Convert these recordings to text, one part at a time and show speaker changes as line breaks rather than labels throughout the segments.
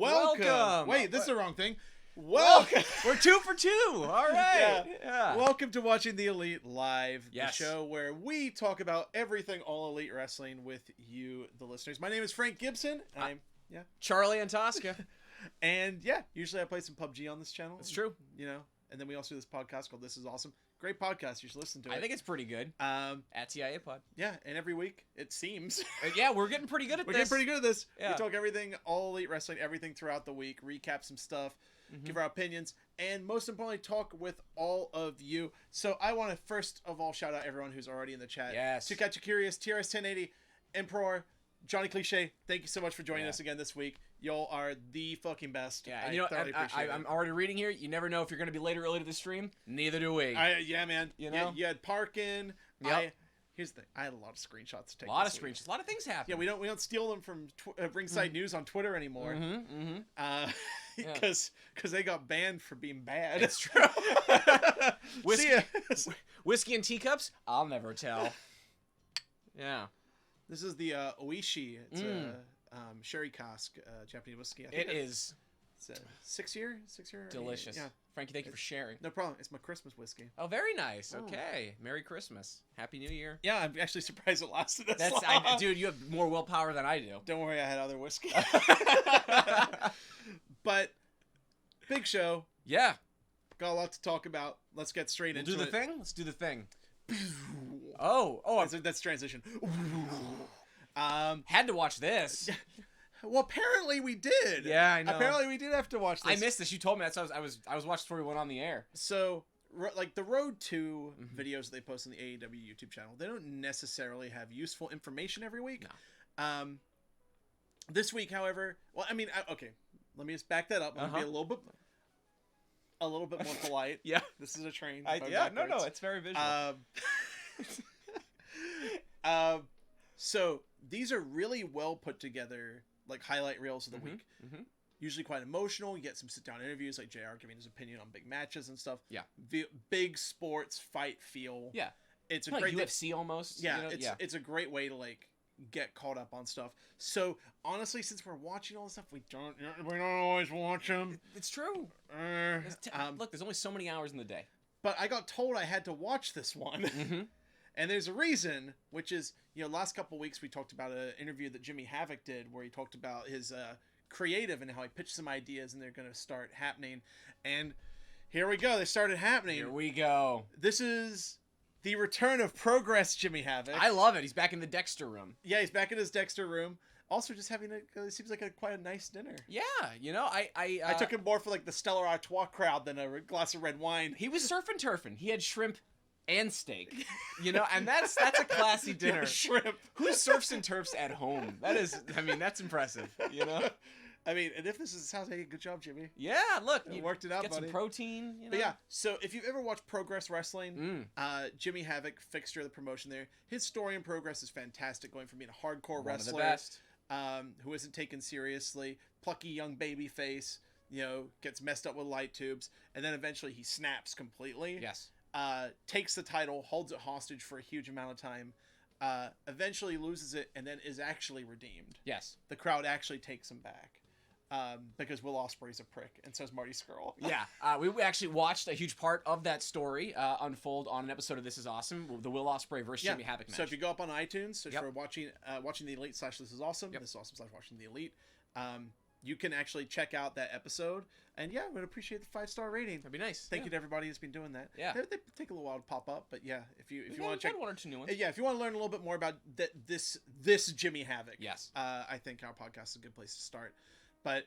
Welcome.
Wait, this is the wrong thing. Welcome.
We're 2 for 2. All right.
Yeah. Welcome to Watching the Elite Live,
Yes.
the show where we talk about everything all elite wrestling with you, the listeners. My name is Frank Gibson. I'm
Charlie and Tosca.
and yeah, usually I play some PUBG on this channel.
It's true.
You know, and then we also do this podcast called This Is Awesome. Great podcast. You should listen to it.
I think it's pretty good. At TIA Pod.
Yeah, and every week it seems.
Yeah, we're getting pretty good at
We're
this.
getting pretty good at this.
Yeah.
We talk everything, all elite wrestling, everything throughout the week, recap some stuff, give our opinions, and most importantly, talk with all of you. So I want to first of all shout out everyone who's already in the chat.
Yes.
To Catch You Curious, TRS 1080, Emperor, Johnny Cliche, thank you so much for joining us again this week. Y'all are the fucking best.
Yeah,
I
and you know,
thoroughly appreciate it.
I'm already reading here. You never know if you're going to be late or early to the stream. Neither do we.
Yeah, man.
You know?
You had Parkin.
Yep.
Here's the thing. I had a lot of screenshots to take.
A lot of
this week.
screenshots. A lot of things happen.
Yeah, we don't steal them from Ringside News on Twitter anymore. Because they got banned for being bad.
It's true. Whiskey and teacups? I'll never tell. Yeah.
This is the Oishi. It's a sherry cask Japanese whiskey. I think
It's
a 6 year.
delicious.
Yeah.
Frankie, thank you for sharing.
No problem. It's my Christmas whiskey.
Oh, very nice.
Oh.
Okay. Merry Christmas. Happy New Year.
Yeah, I'm actually surprised it lasted this long.
Dude, you have more willpower than I do.
Don't worry, I had other whiskey. But big show.
Yeah.
Got a lot to talk about. Let's get straight into it.
Let's do the thing. Oh,
That's transition.
had to watch this.
Well, apparently we did.
Yeah, I know.
Apparently we did have to watch this.
I missed this. You told me that, so I was watching before we went on the air.
So, like the Road to videos that they post on the AEW YouTube channel, they don't necessarily have useful information every week.
No.
This week, however, well, I mean, okay, let me just back that up. I'm gonna be a little bit more polite.
Yeah.
This is a train.
No, it's very visual.
So these are really well put together, like highlight reels of the week. Usually quite emotional. You get some sit down interviews, like JR giving his opinion on big matches and stuff.
Yeah.
Big sports fight feel.
Yeah.
It's a
like
great
UFC almost.
Yeah,
you know?
it's a great way to like get caught up on stuff. So honestly, since we're watching all this stuff, we don't always watch them.
It's true. Look, there's only so many hours in the day.
But I got told I had to watch this one. And there's a reason, which is, you know, last couple of weeks we talked about an interview that Jimmy Havoc did where he talked about his creative and how he pitched some ideas and they're going to start happening. And here we go. They started happening.
Here we go.
This is the return of Progress Jimmy Havoc.
I love it. He's back in the Dexter room.
Yeah, he's back in his Dexter room. Also, just having it seems like quite a nice dinner.
Yeah, you know,
I took him more for like the Stella Artois crowd than a glass of red wine.
He was surf and turfing. He had shrimp and steak, you know, and that's a classy dinner.
Yeah, shrimp.
Who surfs and turfs at home? That's impressive, you know.
I mean, and if this is sounds like a good job, Jimmy.
Yeah, look,
you worked it out,
get
buddy.
some protein. You know?
But yeah, so if you've ever watched Progress Wrestling, Jimmy Havoc, fixture of the promotion there, his story in Progress is fantastic, going from being a hardcore wrestler,
one of the best,
who isn't taken seriously, plucky young baby face, you know, gets messed up with light tubes, and then eventually he snaps completely.
Yes.
Takes the title, holds it hostage for a huge amount of time, eventually loses it, and then is actually redeemed.
Yes.
The crowd actually takes him back. Because Will Ospreay's a prick, and so is Marty Scurll.
Yeah, we actually watched a huge part of that story unfold on an episode of This Is Awesome, the Will Ospreay versus Jimmy Havoc match.
So if you go up on iTunes, search for watching the Elite / This Is Awesome, This Is Awesome / Watching the Elite, you can actually check out that episode. And yeah, I would appreciate the 5-star rating.
That'd be nice.
Thank you to everybody who's been doing that.
Yeah,
they take a little while to pop up, but yeah, if you want to check
one or two new ones.
Yeah, if you want to learn a little bit more about this Jimmy Havoc,
yes,
I think our podcast is a good place to start. But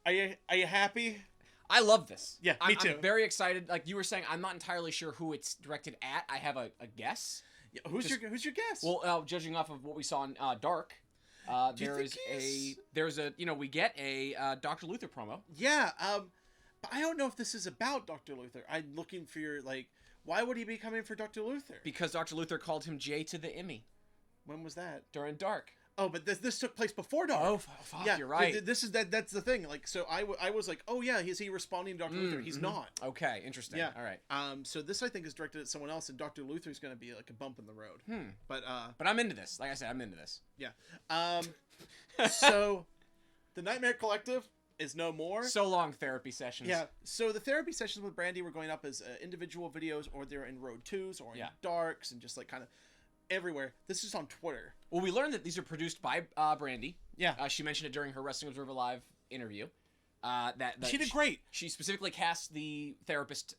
are you happy?
I love this.
Yeah, me too.
I'm very excited. Like you were saying, I'm not entirely sure who it's directed at. I have a guess.
Yeah, who's your guess?
Well, judging off of what we saw in Dark, we get a Dr. Luther promo.
Yeah, but I don't know if this is about Dr. Luther. I'm looking for your why would he be coming for Dr. Luther?
Because Dr. Luther called him Jay to the Emmy.
When was that?
During Dark.
Oh, but this took place before Dark.
Oh, fuck,
yeah,
you're right.
That's the thing. Like, so I was like, oh yeah, is he responding to Dr. Luther? He's not.
Okay, interesting.
Yeah.
All right.
So this I think is directed at someone else, and Dr. Luther's going to be like a bump in the road. But
I'm into this. Like I said, I'm into this.
Yeah. So, the Nightmare Collective is no more.
So long therapy sessions.
Yeah. So the therapy sessions with Brandy were going up as individual videos, or they're in Road 2s, or in Darks, and just like kind of everywhere. This is on Twitter.
Well, we learned that these are produced by Brandy.
Yeah.
She mentioned it during her Wrestling Observer Live interview. That
she did great.
She specifically cast the therapist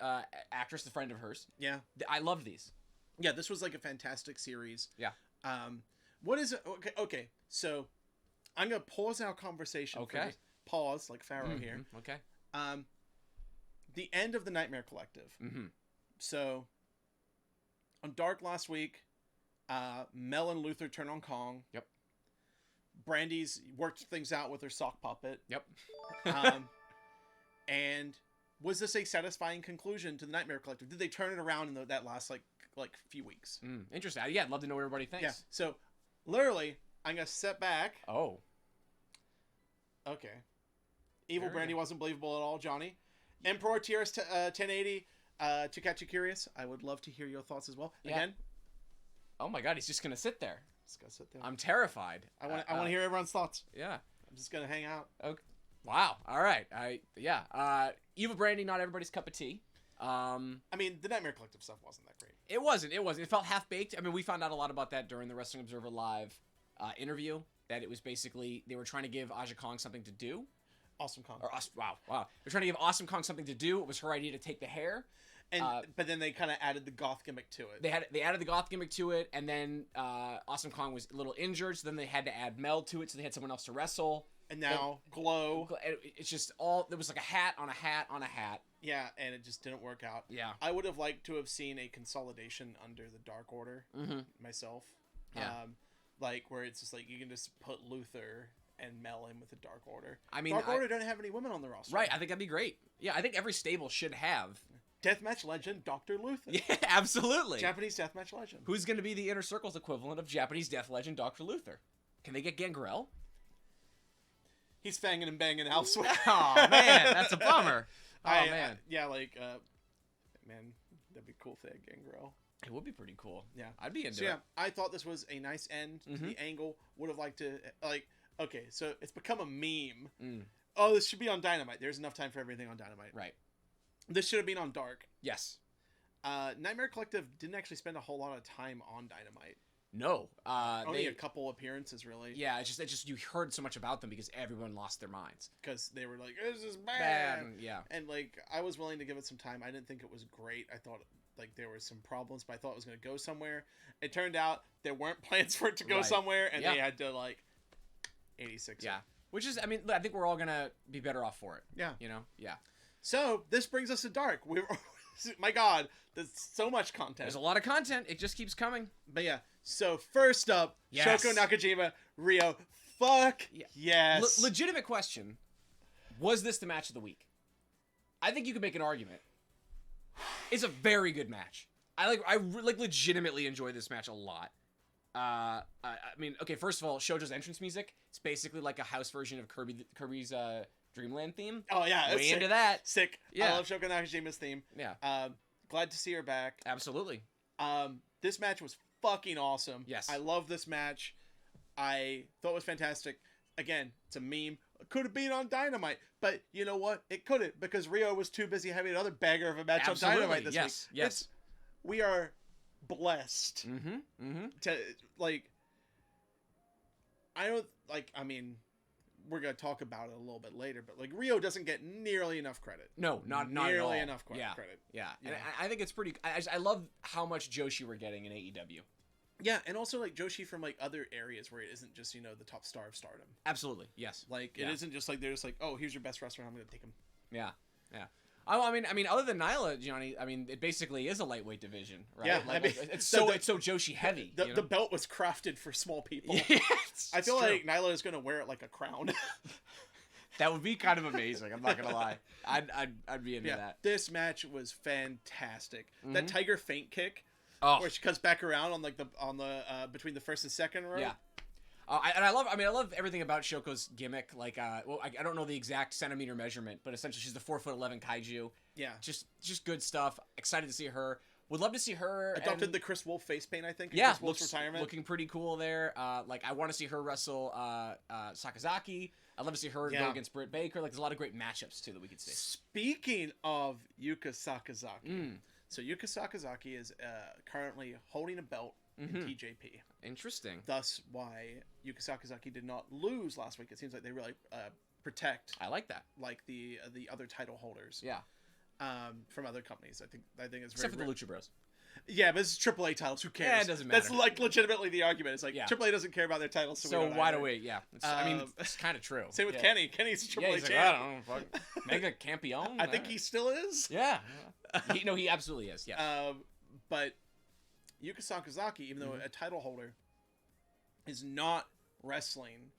actress, a friend of hers.
Yeah.
I love these.
Yeah, this was like a fantastic series.
Yeah.
What is it? Okay. So I'm gonna pause our conversation.
Okay.
Pause, like Pharaoh here.
Okay.
The end of the Nightmare Collective.
Mm-hmm.
So on Dark last week, Mel and Luther turn on Kong.
Yep.
Brandy's worked things out with her sock puppet.
Yep.
And was this a satisfying conclusion to the Nightmare Collective? Did they turn it around in that last like few weeks?
Interesting. Yeah, I'd love to know what everybody thinks.
Yeah. So literally, I'm gonna step back.
Oh.
Okay. Evil Brandy wasn't believable at all, Johnny. Emperor Tier's 1080. To catch you curious, I would love to hear your thoughts as well. Again.
Oh my God, he's just gonna sit there.
Just gonna sit there.
I'm terrified.
I want to hear everyone's thoughts.
Yeah.
I'm just gonna hang out.
Okay. Wow. All right. Evil Brandy, not everybody's cup of tea.
I mean, the Nightmare Collective stuff wasn't that great.
It wasn't. It felt half baked. I mean, we found out a lot about that during the Wrestling Observer Live interview. That it was basically they were trying to give Aja Kong something to do.
Awesome Kong.
Wow. They're trying to give Awesome Kong something to do. It was her idea to take the hair.
And but then they kind of added the goth gimmick to it.
They added the goth gimmick to it, and then Awesome Kong was a little injured, so then they had to add Mel to it, so they had someone else to wrestle.
And now Glow.
It's just all there was like a hat on a hat on a hat.
Yeah, and it just didn't work out.
Yeah,
I would have liked to have seen a consolidation under the Dark Order myself.
Yeah,
like where it's just like you can just put Luther and Mel in with the Dark Order.
I mean,
Dark Order don't have any women on the roster.
Right, I think that'd be great. Yeah, I think every stable should have.
Deathmatch legend, Dr. Luther.
Yeah, absolutely.
Japanese Deathmatch legend.
Who's going to be the Inner Circle's equivalent of Japanese Death legend, Dr. Luther? Can they get Gangrel?
He's fanging and banging elsewhere.
Oh, man, that's a bummer. Man.
Man, that'd be cool if they had Gangrel.
It would be pretty cool.
Yeah.
I'd be into
it.
it.
Yeah, I thought this was a nice end to the angle. Would have liked to, okay, so it's become a meme. Oh, this should be on Dynamite. There's enough time for everything on Dynamite.
Right.
This should have been on Dark.
Yes.
Nightmare Collective didn't actually spend a whole lot of time on Dynamite.
No.
Only a couple appearances, really.
Yeah, it's just you heard so much about them because everyone lost their minds.
Because they were like, this is bad.
Yeah.
And, like, I was willing to give it some time. I didn't think it was great. I thought, like, there were some problems, but I thought it was going to go somewhere. It turned out there weren't plans for it to go somewhere, and they had to, like, 86.
Yeah. Which is, I mean, I think we're all going to be better off for it.
Yeah.
You know? Yeah.
So, this brings us to Dark. My God, there's so much content.
There's a lot of content. It just keeps coming.
But yeah, so first up, Shoko Nakajima, Rio. Fuck yes.
Legitimate question. Was this the match of the week? I think you could make an argument. It's a very good match. I legitimately enjoy this match a lot. I mean, okay, first of all, Shoujo's entrance music, it's basically like a house version of Kirby's Dreamland theme.
Oh yeah,
way into that.
Sick.
Yeah.
I love Shoko Nakajima's theme.
Yeah.
Glad to see her back.
Absolutely.
This match was fucking awesome.
Yes.
I love this match. I thought it was fantastic. Again, it's a meme. Could have been on Dynamite, but you know what? It couldn't because Rio was too busy having another bagger of a match on Dynamite this week.
Yes.
We are blessed. To I mean, we're gonna talk about it a little bit later, but like Rio doesn't get nearly enough credit.
No, not
nearly
at all.
enough credit.
Yeah. And I think it's pretty. I love how much Joshi we're getting in AEW.
Yeah, and also like Joshi from like other areas where it isn't just the top star of Stardom.
Absolutely, yes.
Like it isn't just like they're just like, oh, here's your best wrestler, I'm gonna take him.
Yeah. I mean, other than Nyla, Johnny, I mean, it basically is a lightweight division, right?
Yeah,
it's so Joshi heavy.
The belt was crafted for small people.
Yeah,
I feel like Nyla is gonna wear it like a crown.
That would be kind of amazing. I'm not gonna lie. I'd be into that.
This match was fantastic. That Tiger feint kick.
Oh.
Where she cuts back around on the between the first and second row.
Yeah. I love everything about Shoko's gimmick. Like, I don't know the exact centimeter measurement, but essentially she's the 4'11" kaiju.
Yeah.
Just good stuff. Excited to see her. Would love to see her.
Adopted the Chris Wolf face paint, I think.
Yeah.
Chris Wolf's retirement.
Looking pretty cool there. I want to see her wrestle Sakazaki. I'd love to see her go against Britt Baker. Like, there's a lot of great matchups, too, that we could see.
Speaking of Yuka Sakazaki, so Yuka Sakazaki is currently holding a belt in TJP.
Interesting.
Thus, why Yuka Sakazaki did not lose last week. It seems like they really protect.
I like that.
Like the other title holders.
Yeah.
From other companies. I think it's
except for the Lucha Bros.
Yeah, but it's AAA titles. Who cares?
Yeah, it doesn't matter.
That's like legitimately the argument. It's like AAA doesn't care about their titles, so
why do we? Yeah, I mean, it's kind of true.
Same with Kenny. Kenny's a AAA champ.
Like, I don't know, Mega Campeon.
I think he still is.
Yeah. He absolutely is. Yeah.
But Yuka Sakazaki, even though a title holder, is not wrestling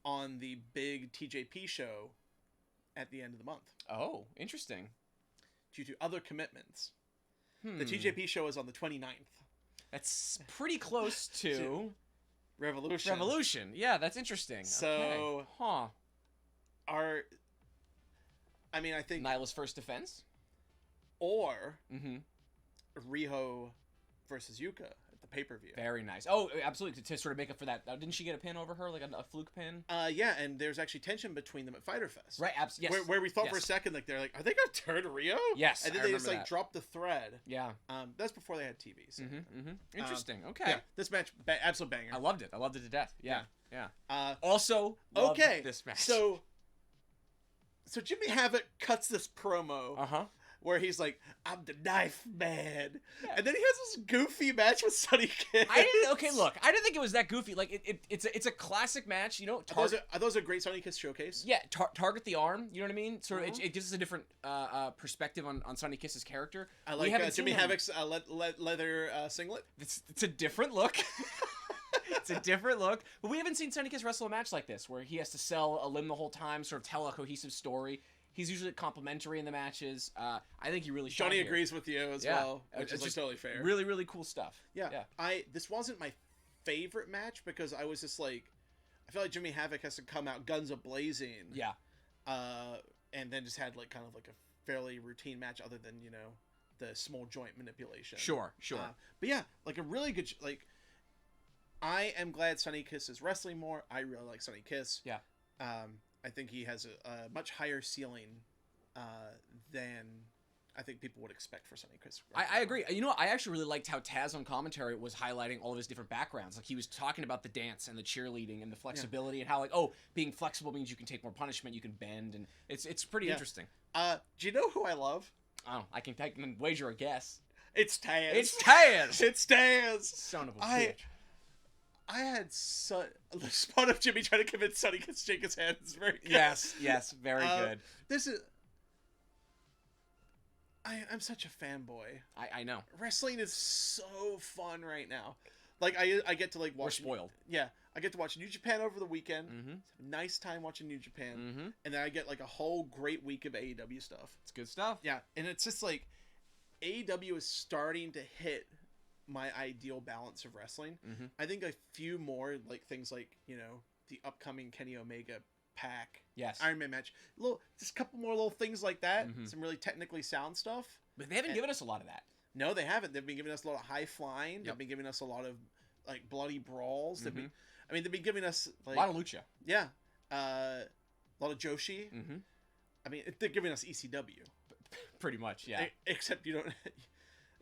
on the big TJP show at the end of the month.
Oh, interesting.
Due to other commitments. The TJP show is on the 29th.
That's pretty close to
Revolution.
Yeah, that's interesting.
So,
okay.
I think
Nyla's first defense,
or Riho versus Yuka at the pay-per-view.
Very nice. Oh, absolutely, to sort of make up for that. Didn't she get a pin over her, like a fluke pin?
Yeah, and there's actually tension between them at Fyter Fest.
Right, absolutely. Yes.
Where we thought for a second, like, they're like, are they going to turn Rio?
Yes,
and then they just, like, dropped the thread.
Yeah.
That's before they had TV. So.
Interesting. Okay.
Yeah, this match, absolute banger.
I loved it. I loved it to death. Yeah.
Yeah.
Also, loved this match.
So Jimmy Havoc cuts this promo. Where he's like, I'm the knife man. Yeah. And then he has this goofy match with Sonny Kiss.
I didn't think it was that goofy. Like, it's a classic match, you know.
Are those a great Sonny Kiss showcase?
Yeah, target the arm, you know what I mean? Sort of, it gives us a different perspective on Sonny Kiss's character.
I like Jimmy Havoc's leather singlet.
It's a different look. It's a different look. But we haven't seen Sonny Kiss wrestle a match like this, where he has to sell a limb the whole time, sort of tell a cohesive story. He's usually complimentary in the matches. I think he really
Johnny agrees with you as well, which is
just
totally fair.
Really, really cool stuff.
Yeah. This wasn't my favorite match because I was just like, I feel like Jimmy Havoc has to come out guns a-blazing.
Yeah.
And then just had like kind of like a fairly routine match other than, you know, the small joint manipulation.
Sure.
But yeah, like a really good, like, I am glad Sonny Kiss is wrestling more. I really like Sonny Kiss.
Yeah.
I think he has a much higher ceiling than I think people would expect for Sonny Kiss.
I agree. You know what? I actually really liked how Taz on commentary was highlighting all of his different backgrounds. Like, he was talking about the dance and the cheerleading and the flexibility and how, like, being flexible means you can take more punishment, you can bend, and it's pretty interesting.
Do you know who I love?
Oh, I can wager a guess.
It's Taz.
It's Taz!
Son
of a bitch.
I had the spot of Jimmy trying to convince Sonny Kiss to shake his hand is very good.
Yes, very good.
This is... I'm such a fanboy.
I know.
Wrestling is so fun right now. Like, I get to, like, watch...
We're spoiled.
Yeah. I get to watch New Japan over the weekend. Nice time watching New Japan. And then I get, like, a whole great week of AEW stuff.
It's good stuff.
Yeah. And it's just, like, AEW is starting to hit my ideal balance of wrestling. I think a few more, like, things like, you know, the upcoming Kenny Omega Pac Iron Man match, just a couple more little things like that, some really technically sound stuff,
but they haven't given us a lot of that.
No, they haven't. They've been giving us a lot of high flying. They've been giving us a lot of, like, bloody brawls. They've been giving us, like,
a lot of lucha.
A lot of Joshi. I mean, they're giving us ECW
pretty much. Yeah,
except you don't.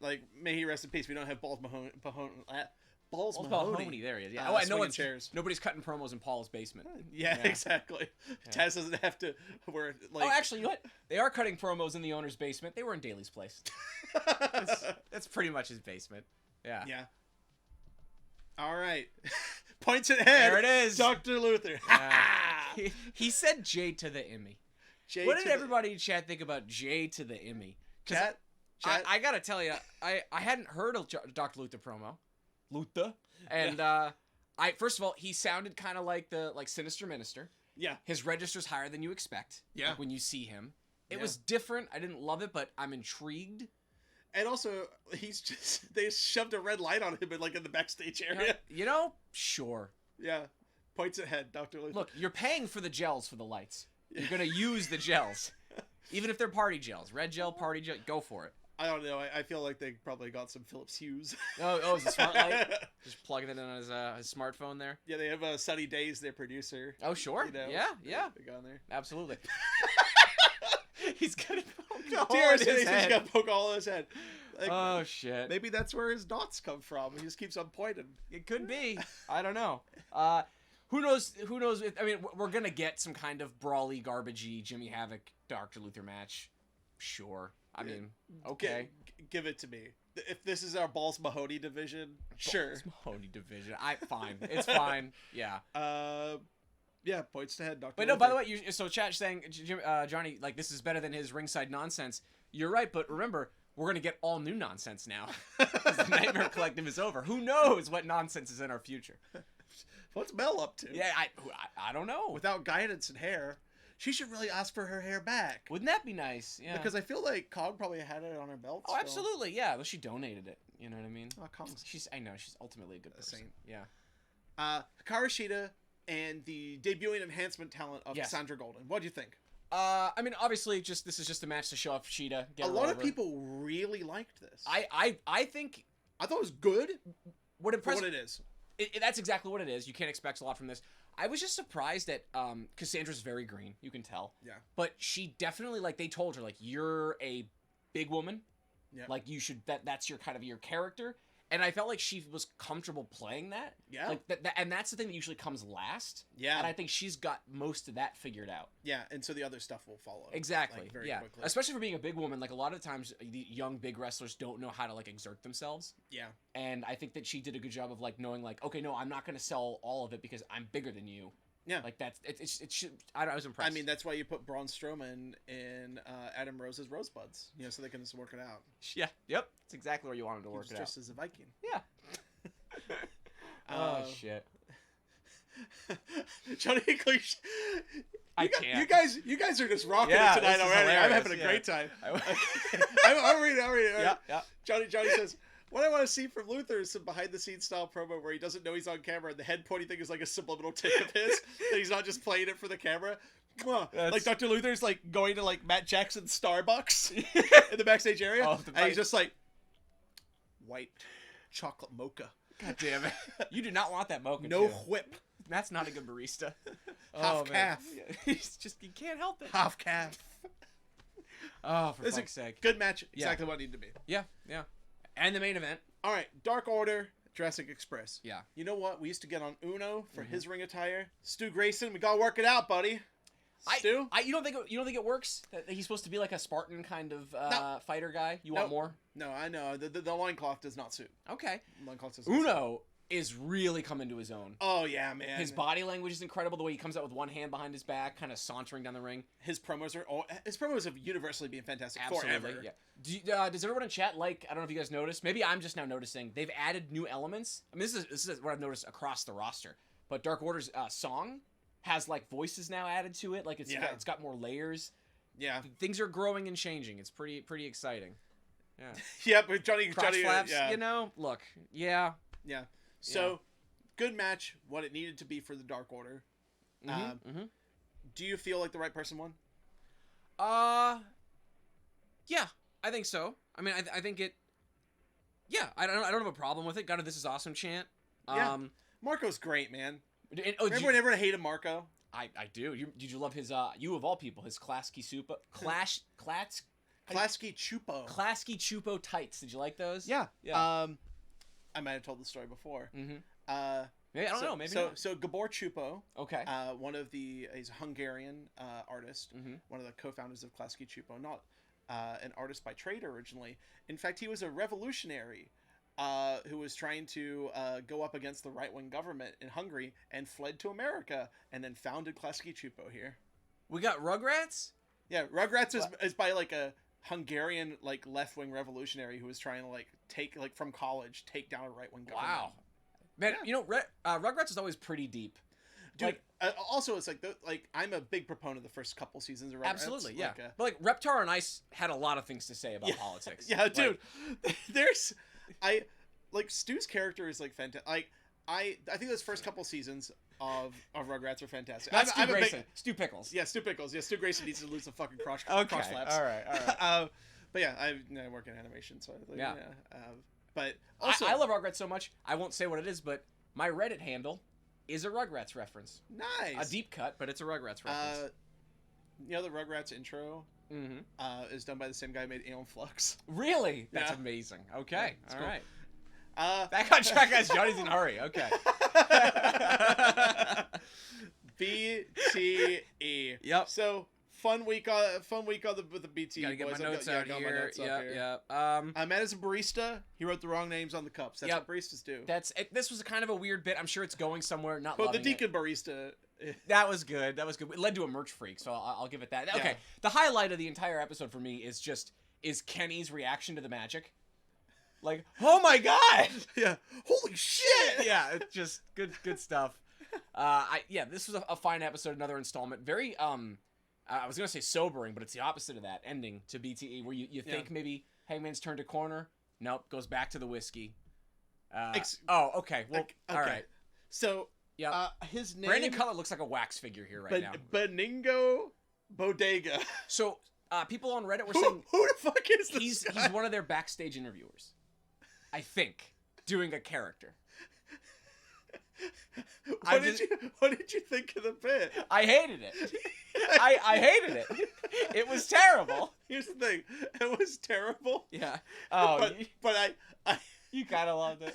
Like, may he rest in peace. We don't have Balls Mahoney. Balls
Mahoney. There he is. Yeah. I know chairs. Nobody's cutting promos in Paul's basement.
Yeah. Exactly. Yeah. Taz doesn't have to wear, like...
Oh, actually, you know what? They are cutting promos in the owner's basement. They were in Daly's place. That's pretty much his basement. Yeah.
Yeah. All right. Points at head.
There it is.
Dr. Luther.
He said J to the Emmy. What did everybody in chat think about J to the Emmy?
Chat?
I gotta tell you, I hadn't heard of Dr. Luther promo. Luther. And first of all, he sounded kind of like the Sinister Minister.
Yeah.
His register's higher than you expect.
Yeah.
Like, when you see him. It was different. I didn't love it, but I'm intrigued.
And also, they shoved a red light on him in the backstage area.
You know? Sure.
Yeah. Points at head, Dr. Luther.
Look, you're paying for the gels for the lights. You're gonna use the gels. Even if they're party gels. Red gel, party gel, go for it.
I don't know. I feel like they probably got some Philips Hues.
Oh, it's a smart light. Just plugging it in on his smartphone there.
Yeah, they have Sunny Days, their producer.
Oh, sure.
You know,
Yeah.
They got on there.
Absolutely. He's gonna poke a hole
Dear,
in his
he's
head.
gonna poke all in his head. Like,
Oh shit.
maybe that's where his dots come from. He just keeps on pointing.
It could be. I don't know. Who knows? Who knows? I mean, we're gonna get some kind of brawly, garbagey Jimmy Havoc Dr. Luther match. Sure. I mean, okay.
Give it to me. If this is our Balls Mahoney division, sure.
Balls Mahoney division. Fine. It's fine. Yeah.
Yeah. Points to head, Dr.
But no. By the way, so chat saying Johnny, like, this is better than his ringside nonsense. You're right, but remember, we're gonna get all new nonsense now. 'Cause the Nightmare Collective is over. Who knows what nonsense is in our future?
What's Mel up to?
Yeah, I don't know.
Without guidance and hair, she should really ask for her hair back.
Wouldn't that be nice? Yeah.
Because I feel like Cog probably had it on her belt.
Oh,
still.
absolutely. Yeah. Well, she donated it. You know what I mean?
Oh, Cog's
I know she's ultimately a good person.
saint.
Yeah.
Hikaru Shida and the debuting enhancement talent of
Yes.
Cassandra Golden. What do you think?
I mean, obviously, this is just a match to show off Sheeta.
A lot of people really liked this.
I think
I thought it was good
what
for
impressed
what it is.
that's exactly what it is. You can't expect a lot from this. I was just surprised that Cassandra's very green. You can tell.
Yeah.
But she definitely, like, they told her, like, you're a big woman.
Yeah.
Like, you should that's your kind of your character. And I felt like she was comfortable playing that.
Yeah.
Like and that's the thing that usually comes last.
Yeah.
And I think she's got most of that figured out.
Yeah, and so the other stuff will follow.
Exactly.
Like, very
yeah.
quickly.
Especially for being a big woman, like, a lot of the times the young big wrestlers don't know how to, like, exert themselves.
Yeah.
And I think that she did a good job of, like, knowing, like, okay, no, I'm not going to sell all of it because I'm bigger than you.
Yeah.
Like, that's it should I was impressed.
I mean, that's why you put Braun Strowman in Adam Rose's Rosebuds, you know, so they can just work it out.
Yeah. Yep. That's exactly where you wanted to work it out.
Just as a Viking.
Yeah. Oh shit.
Johnny English.
I can't.
You guys are just rocking
Yeah,
it tonight
this is
already. I'm
hilarious,
having a
yeah.
great time.
I-
I'm reading.
Yeah.
Johnny says, what I want to see from Luther is some behind the scenes style promo where he doesn't know he's on camera and the head pointing thing is like a subliminal tick of his. That he's not just playing it for the camera. Like Dr. Luther's like going to like Matt Jackson's Starbucks in the backstage area.
Oh,
and he's just like, white chocolate mocha.
God damn it. You do not want that mocha.
No
Jim.
whip.
That's not a good barista.
Half calf.
He's just, you can't help it.
Half calf.
Oh, for
It's a
fuck's sake.
good match. Exactly what it needed to be.
Yeah. And the main event.
All right, Dark Order, Jurassic Express.
Yeah.
You know what? We used to get on Uno for his ring attire. Stu Grayson, we gotta work it out, buddy. Stu?
You don't think it works? That he's supposed to be like a Spartan kind of fighter guy? You want more?
No, I know. The loincloth does not suit.
Okay.
Loincloth does not suit.
Uno is really coming to his own.
Oh, yeah, man.
His body language is incredible. The way he comes out with one hand behind his back, kind of sauntering down the ring.
His promos have universally been fantastic
Absolutely,
forever.
yeah. Does everyone in chat like? I don't know if you guys noticed. Maybe I'm just now noticing they've added new elements. I mean, this is what I've noticed across the roster. But Dark Order's song has like voices now added to it. Like it's got more layers.
Yeah.
Things are growing and changing. It's pretty exciting. Yeah.
Yeah, but Johnny
Flaps,
yeah.
you know, look, yeah.
So, good match. What it needed to be for the Dark Order. Do you feel like the right person won?
Yeah, I think so. I mean, I think it. Yeah, I don't have a problem with it. Got a "This is awesome" chant.
Marco's great, man.
Oh,
Remember when everyone hated Marco?
I do. Did you love his you of all people, his Klasky
Chupo.
Klasky Chupo tights? Did you like those?
Yeah.
Yeah.
I might have told the story before.
Maybe I don't know. Maybe
so.
not.
So Gabor Chupo.
Okay.
He's a Hungarian artist. One of the co-founders of Klasky Chupo. Not an artist by trade originally. In fact, he was a revolutionary who was trying to go up against the right-wing government in Hungary and fled to America and then founded Klasky Chupo here.
We got Rugrats?
Yeah, Rugrats is by like a Hungarian like left-wing revolutionary who was trying to like take from college take down a right-wing government.
Wow. Man, you know, Rugrats is always pretty deep.
Dude, also it's like I'm a big proponent of the first couple seasons of Rugrats.
Absolutely, yeah.
Like,
but like Reptar and Ice had a lot of things to say about politics.
Yeah, dude. Stu's character is like fantastic. Like I think those first couple seasons of Rugrats are fantastic.
Not Stu Grayson. Stu Pickles.
Yeah, Stu Pickles. Yeah, Stu Grayson needs to lose the fucking crotch
Okay.
flaps.
All right.
But yeah, I work in animation, so
Yeah.
But also,
I love Rugrats so much. I won't say what it is, but my Reddit handle is a Rugrats reference.
nice.
A deep cut, but it's a Rugrats reference.
The Rugrats intro is done by the same guy who made Aeon Flux.
Really? That's
Yeah.
amazing. Okay.
Yeah,
All
cool.
right. Back on track, guys. Johnny's in a hurry. Okay.
BTE.
Yep.
So fun week on with the BTE
Gotta get
boys.
my notes out
got
here.
my notes up here.
Yep.
Matt is a barista. He wrote the wrong names on the cups. That's
Yep.
what baristas do.
This was a kind of a weird bit. I'm sure it's going somewhere. Not
But the
loving
Deacon barista.
That was good. It led to a merch freak, so I'll give it that. Okay.
Yeah.
The highlight of the entire episode for me is Kenny's reaction to the magic. Like, oh my god!
Yeah. Holy shit!
Yeah, it's just good stuff. This was a fine episode, another installment. Very I was gonna say sobering, but it's the opposite of that. Ending to BTE, where you think maybe Hangman's turned a corner. Nope, goes back to the whiskey. Okay. Well,
okay.
all right.
So,
Yeah.
his name.
Brandon Cutler looks like a wax figure here right now.
Beningo Bodega.
So, people on Reddit were saying
Who the fuck is this
he's
guy?
one of their backstage interviewers. I think doing a character.
What did you think of the bit?
I hated it. I hated it. It was terrible.
Here's the thing. It was terrible.
Yeah. Oh,
but I
you kind of loved it.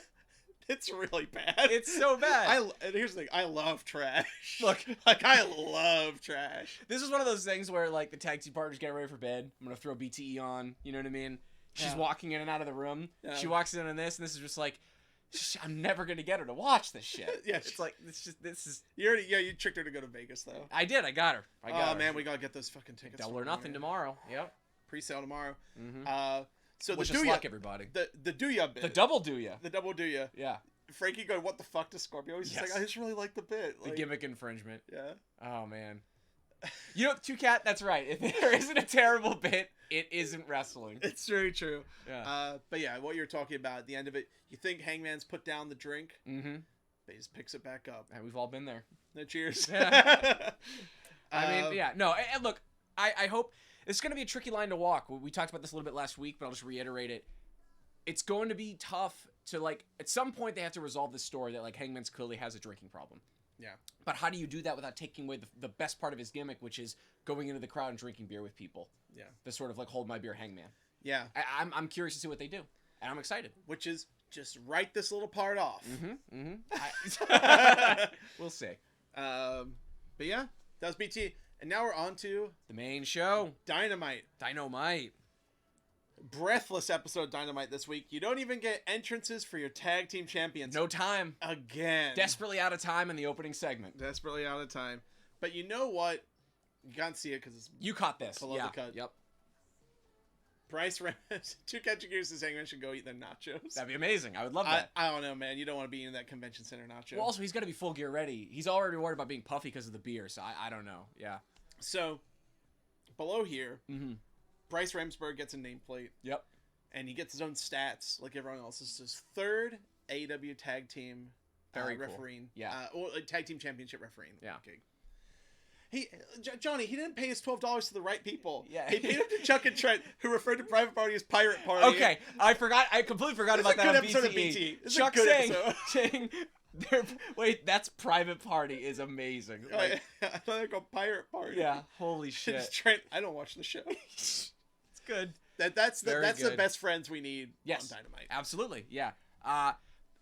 it's really bad.
It's so bad.
And here's the thing. I love trash.
Look,
like I love trash.
this is one of those things where like the tag team partners get ready for bed. I'm gonna throw BTE on. You know what I mean? She's walking in and out of the room.
Yeah.
She walks in on this, and this is just like, I'm never gonna get her to watch this shit.
Yeah,
It's like this is.
You tricked her to go to Vegas though.
I did. I got her.
Oh man, we gotta get those fucking tickets.
Double or nothing tomorrow. Yep.
Pre-sale tomorrow.
Mm-hmm.
So
Wish
the
us
do
luck, everybody.
the do ya bit.
The double do ya.
The double do ya.
Yeah.
Frankie going, what the fuck to Scorpio? He's just
Yes.
like, I just really like the bit.
The
Like,
gimmick infringement.
Yeah.
Oh man. You know, Two Cat. That's right. If there isn't a terrible bit, it isn't wrestling.
It's very true.
Yeah.
But yeah, what you're talking about at the end of it, you think Hangman's put down the drink,
Mm-hmm.
but he just picks it back up.
And we've all been there.
No cheers.
Yeah. I mean, yeah. No. And look, I hope it's going to be a tricky line to walk. We talked about this a little bit last week, but I'll just reiterate it. It's going to be tough to, like, at some point they have to resolve this story that, like, Hangman's clearly has a drinking problem.
Yeah.
But how do you do that without taking away the best part of his gimmick, which is going into the crowd and drinking beer with people?
Yeah.
The sort of, like, hold my beer Hangman.
Yeah.
I'm curious to see what they do. And I'm excited.
Which is just write this little part off.
Mm-hmm. Mm-hmm. We'll see.
But yeah, that was BT. And now we're on to
The main show.
Dynamite.
Dynamite.
Breathless episode of Dynamite this week. You don't even get entrances for your tag team champions.
No time.
Again.
Desperately out of time in the opening segment.
Desperately out of time. But you know what? You can't see it because it's
You caught this.
below
Yeah.
the cut.
Yep.
Bryce Ramos. Two catching gears this Hangman should go eat their nachos.
That'd be amazing. I would love that.
I don't know, man. You don't want to be in that convention center nacho.
Well, also, he's got to be full gear ready. He's already worried about being puffy because of the beer, so I don't know. Yeah.
So, below here,
Mm-hmm.
Bryce Ramsberg gets a nameplate.
Yep.
And he gets his own stats like everyone else. This is his third AEW tag team
Very cool.
refereeing.
Yeah.
Tag team championship refereeing.
Yeah.
Gig. Johnny, he didn't pay his $12 to the right people.
Yeah.
He paid him to Chuck and Trent, who referred to Private Party as Pirate Party.
Okay, I completely forgot
This
about
is a
that
good
on
episode of
BTE.
BT. This is a
Chuck
good
saying,
episode.
wait, that's Private Party is amazing. Like,
I thought they go Pirate Party.
yeah, holy
It's
shit.
Trent, I don't watch the show.
It's good.
That's the
Very good.
best friends we need
Yes.
on Dynamite.
Absolutely, yeah.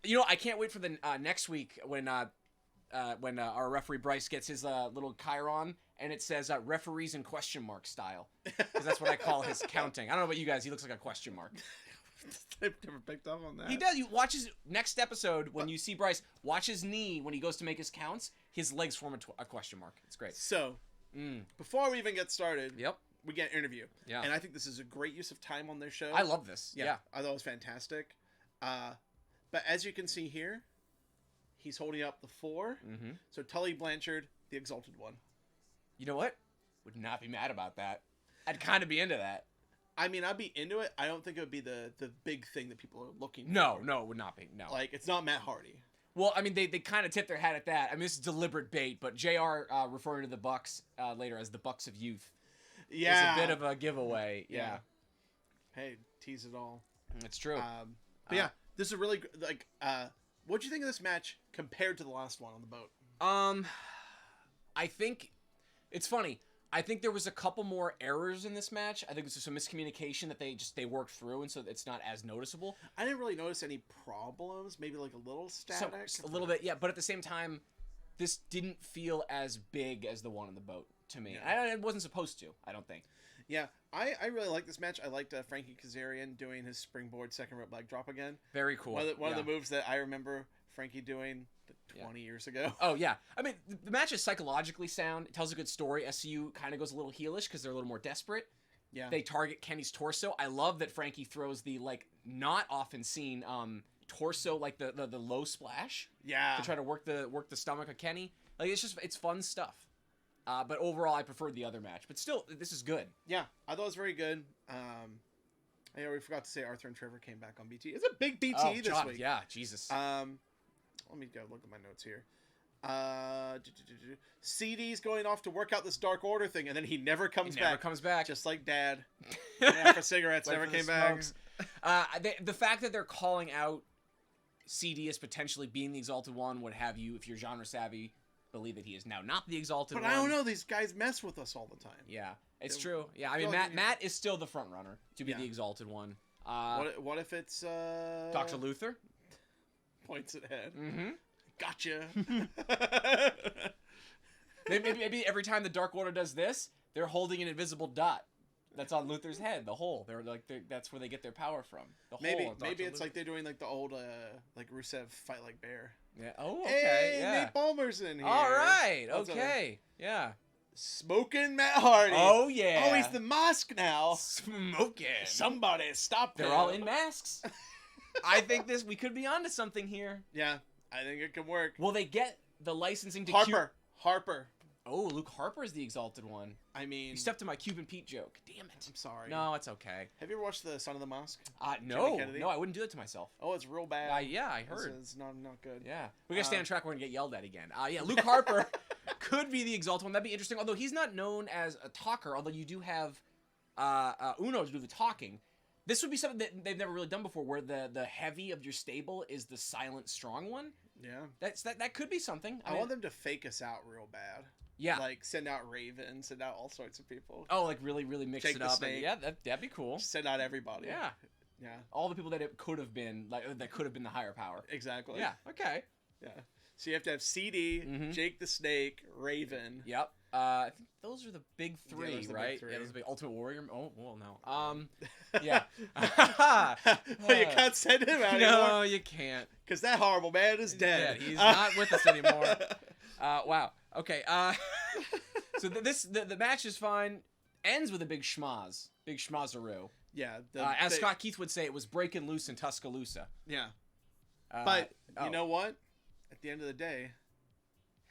You know, I can't wait for the next week when our referee Bryce gets his little chyron and it says referees in question mark style, because that's what I call his counting. I don't know about you guys. He looks like a question mark.
I've never picked up on that.
He does. You watch his next episode when you see Bryce. Watch his knee when he goes to make his counts. His legs form a question mark. It's great.
So, before we even get started,
Yep.
we get an interview.
Yeah.
And I think this is a great use of time on their show.
I love this. Yeah.
I thought it was fantastic. But as you can see here, he's holding up the 4.
Mm-hmm.
So Tully Blanchard, the Exalted One.
You know what? Would not be mad about that. I'd kind of be into that.
I mean, I'd be into it. I don't think it would be the big thing that people are looking for.
No, it would not be. No.
Like, it's not Matt Hardy.
Well, I mean, they kind of tip their hat at that. I mean, this is deliberate bait, but JR referring to the Bucks later as the Bucks of Youth
Yeah.
is a bit of a giveaway. Yeah.
Hey, tease it all.
It's true.
But yeah, this is a really like. What'd you think of this match compared to the last one on the boat?
I think it's funny. I think there was a couple more errors in this match. I think it's just a miscommunication that they worked through, and so it's not as noticeable.
I didn't really notice any problems. Maybe like a little static.
A little bit, yeah. But at the same time, this didn't feel as big as the one on the boat to me. Yeah. It wasn't supposed to, I don't think.
Yeah, I really like this match. I liked Frankie Kazarian doing his springboard second rope leg drop again.
Very cool.
One of the moves that I remember Frankie doing 20 years ago.
Oh, yeah. I mean, the match is psychologically sound. It tells a good story. SCU kind of goes a little heelish because they're a little more desperate.
Yeah.
They target Kenny's torso. I love that Frankie throws the, like, not often seen torso, like the low splash.
Yeah.
To try to work the stomach of Kenny. Like, it's fun stuff. But overall, I preferred the other match. But still, this is good.
Yeah, I thought it was very good. We forgot to say Arthur and Trevor came back on BT. It's a big BT this week.
Yeah, Jesus.
Let me go look at my notes here. CD's going off to work out this Dark Order thing, and then he never comes back.
Never comes back.
Just like Dad. Went out for cigarettes, never came back.
The fact that they're calling out CD as potentially being the Exalted One, what have you, if you're genre savvy, believe that he is now not the Exalted One.
But I don't know. These guys mess with us all the time.
Yeah, it's true. Yeah, I mean, Matt is still the front runner to be the Exalted One.
What if it's
Dr. Luther?
Points at head.
Mm-hmm.
Gotcha.
maybe every time the Dark Order does this, they're holding an invisible dot that's on Luther's head. The hole. That's where they get their power from.
Maybe it's like they're doing like the old like Rusev Fight Like Bear.
Yeah. Oh, okay.
Hey,
yeah.
Nate Ballmer's in here.
All right. Okay. Yeah.
Smoking Matt Hardy.
Oh yeah.
Oh, he's the mask now.
Smoking.
Somebody stop
They're
him.
all in masks. I think we could be onto something here.
Yeah, I think it can work.
Will they get the licensing to
Harper.
Oh, Luke Harper is the Exalted One.
I mean,
you stepped to my Cuban Pete joke. Damn it.
I'm sorry.
No, it's okay.
Have you ever watched The Son of the Mask?
No, I wouldn't do it to myself.
Oh, it's real bad.
Yeah, I heard.
It's not good.
Yeah, we gotta stay on track. We're gonna get yelled at again. Yeah, Luke Harper could be the Exalted One. That'd be interesting. Although he's not known as a talker. Although you do have Uno to do the talking. This would be something that they've never really done before, where the heavy of your stable is the silent, strong one.
Yeah,
that could be something.
I want them to fake us out real bad.
Yeah,
like send out Raven, send out all sorts of people.
Oh, like really mix
Jake
it up.
Snake.
Yeah, that'd be cool.
Send out everybody.
Yeah,
yeah.
All the people that it could have been, that could have been the higher power.
Exactly.
Yeah. Okay.
Yeah. So you have to have CD, Jake the Snake, Raven.
Yep. I think those are the big three, right?
Big three.
Yeah, those are the Ultimate Warrior. Oh, well, no. Yeah.
You can't send him out anymore.
No, you can't.
Because that horrible man is dead.
He's not with us anymore. Wow. Okay. So the match is fine. Ends with a big schmaz. Big schmazaroo.
Yeah.
As Scott Keith would say, it was breaking loose in Tuscaloosa.
Yeah. But you know what? At the end of the day,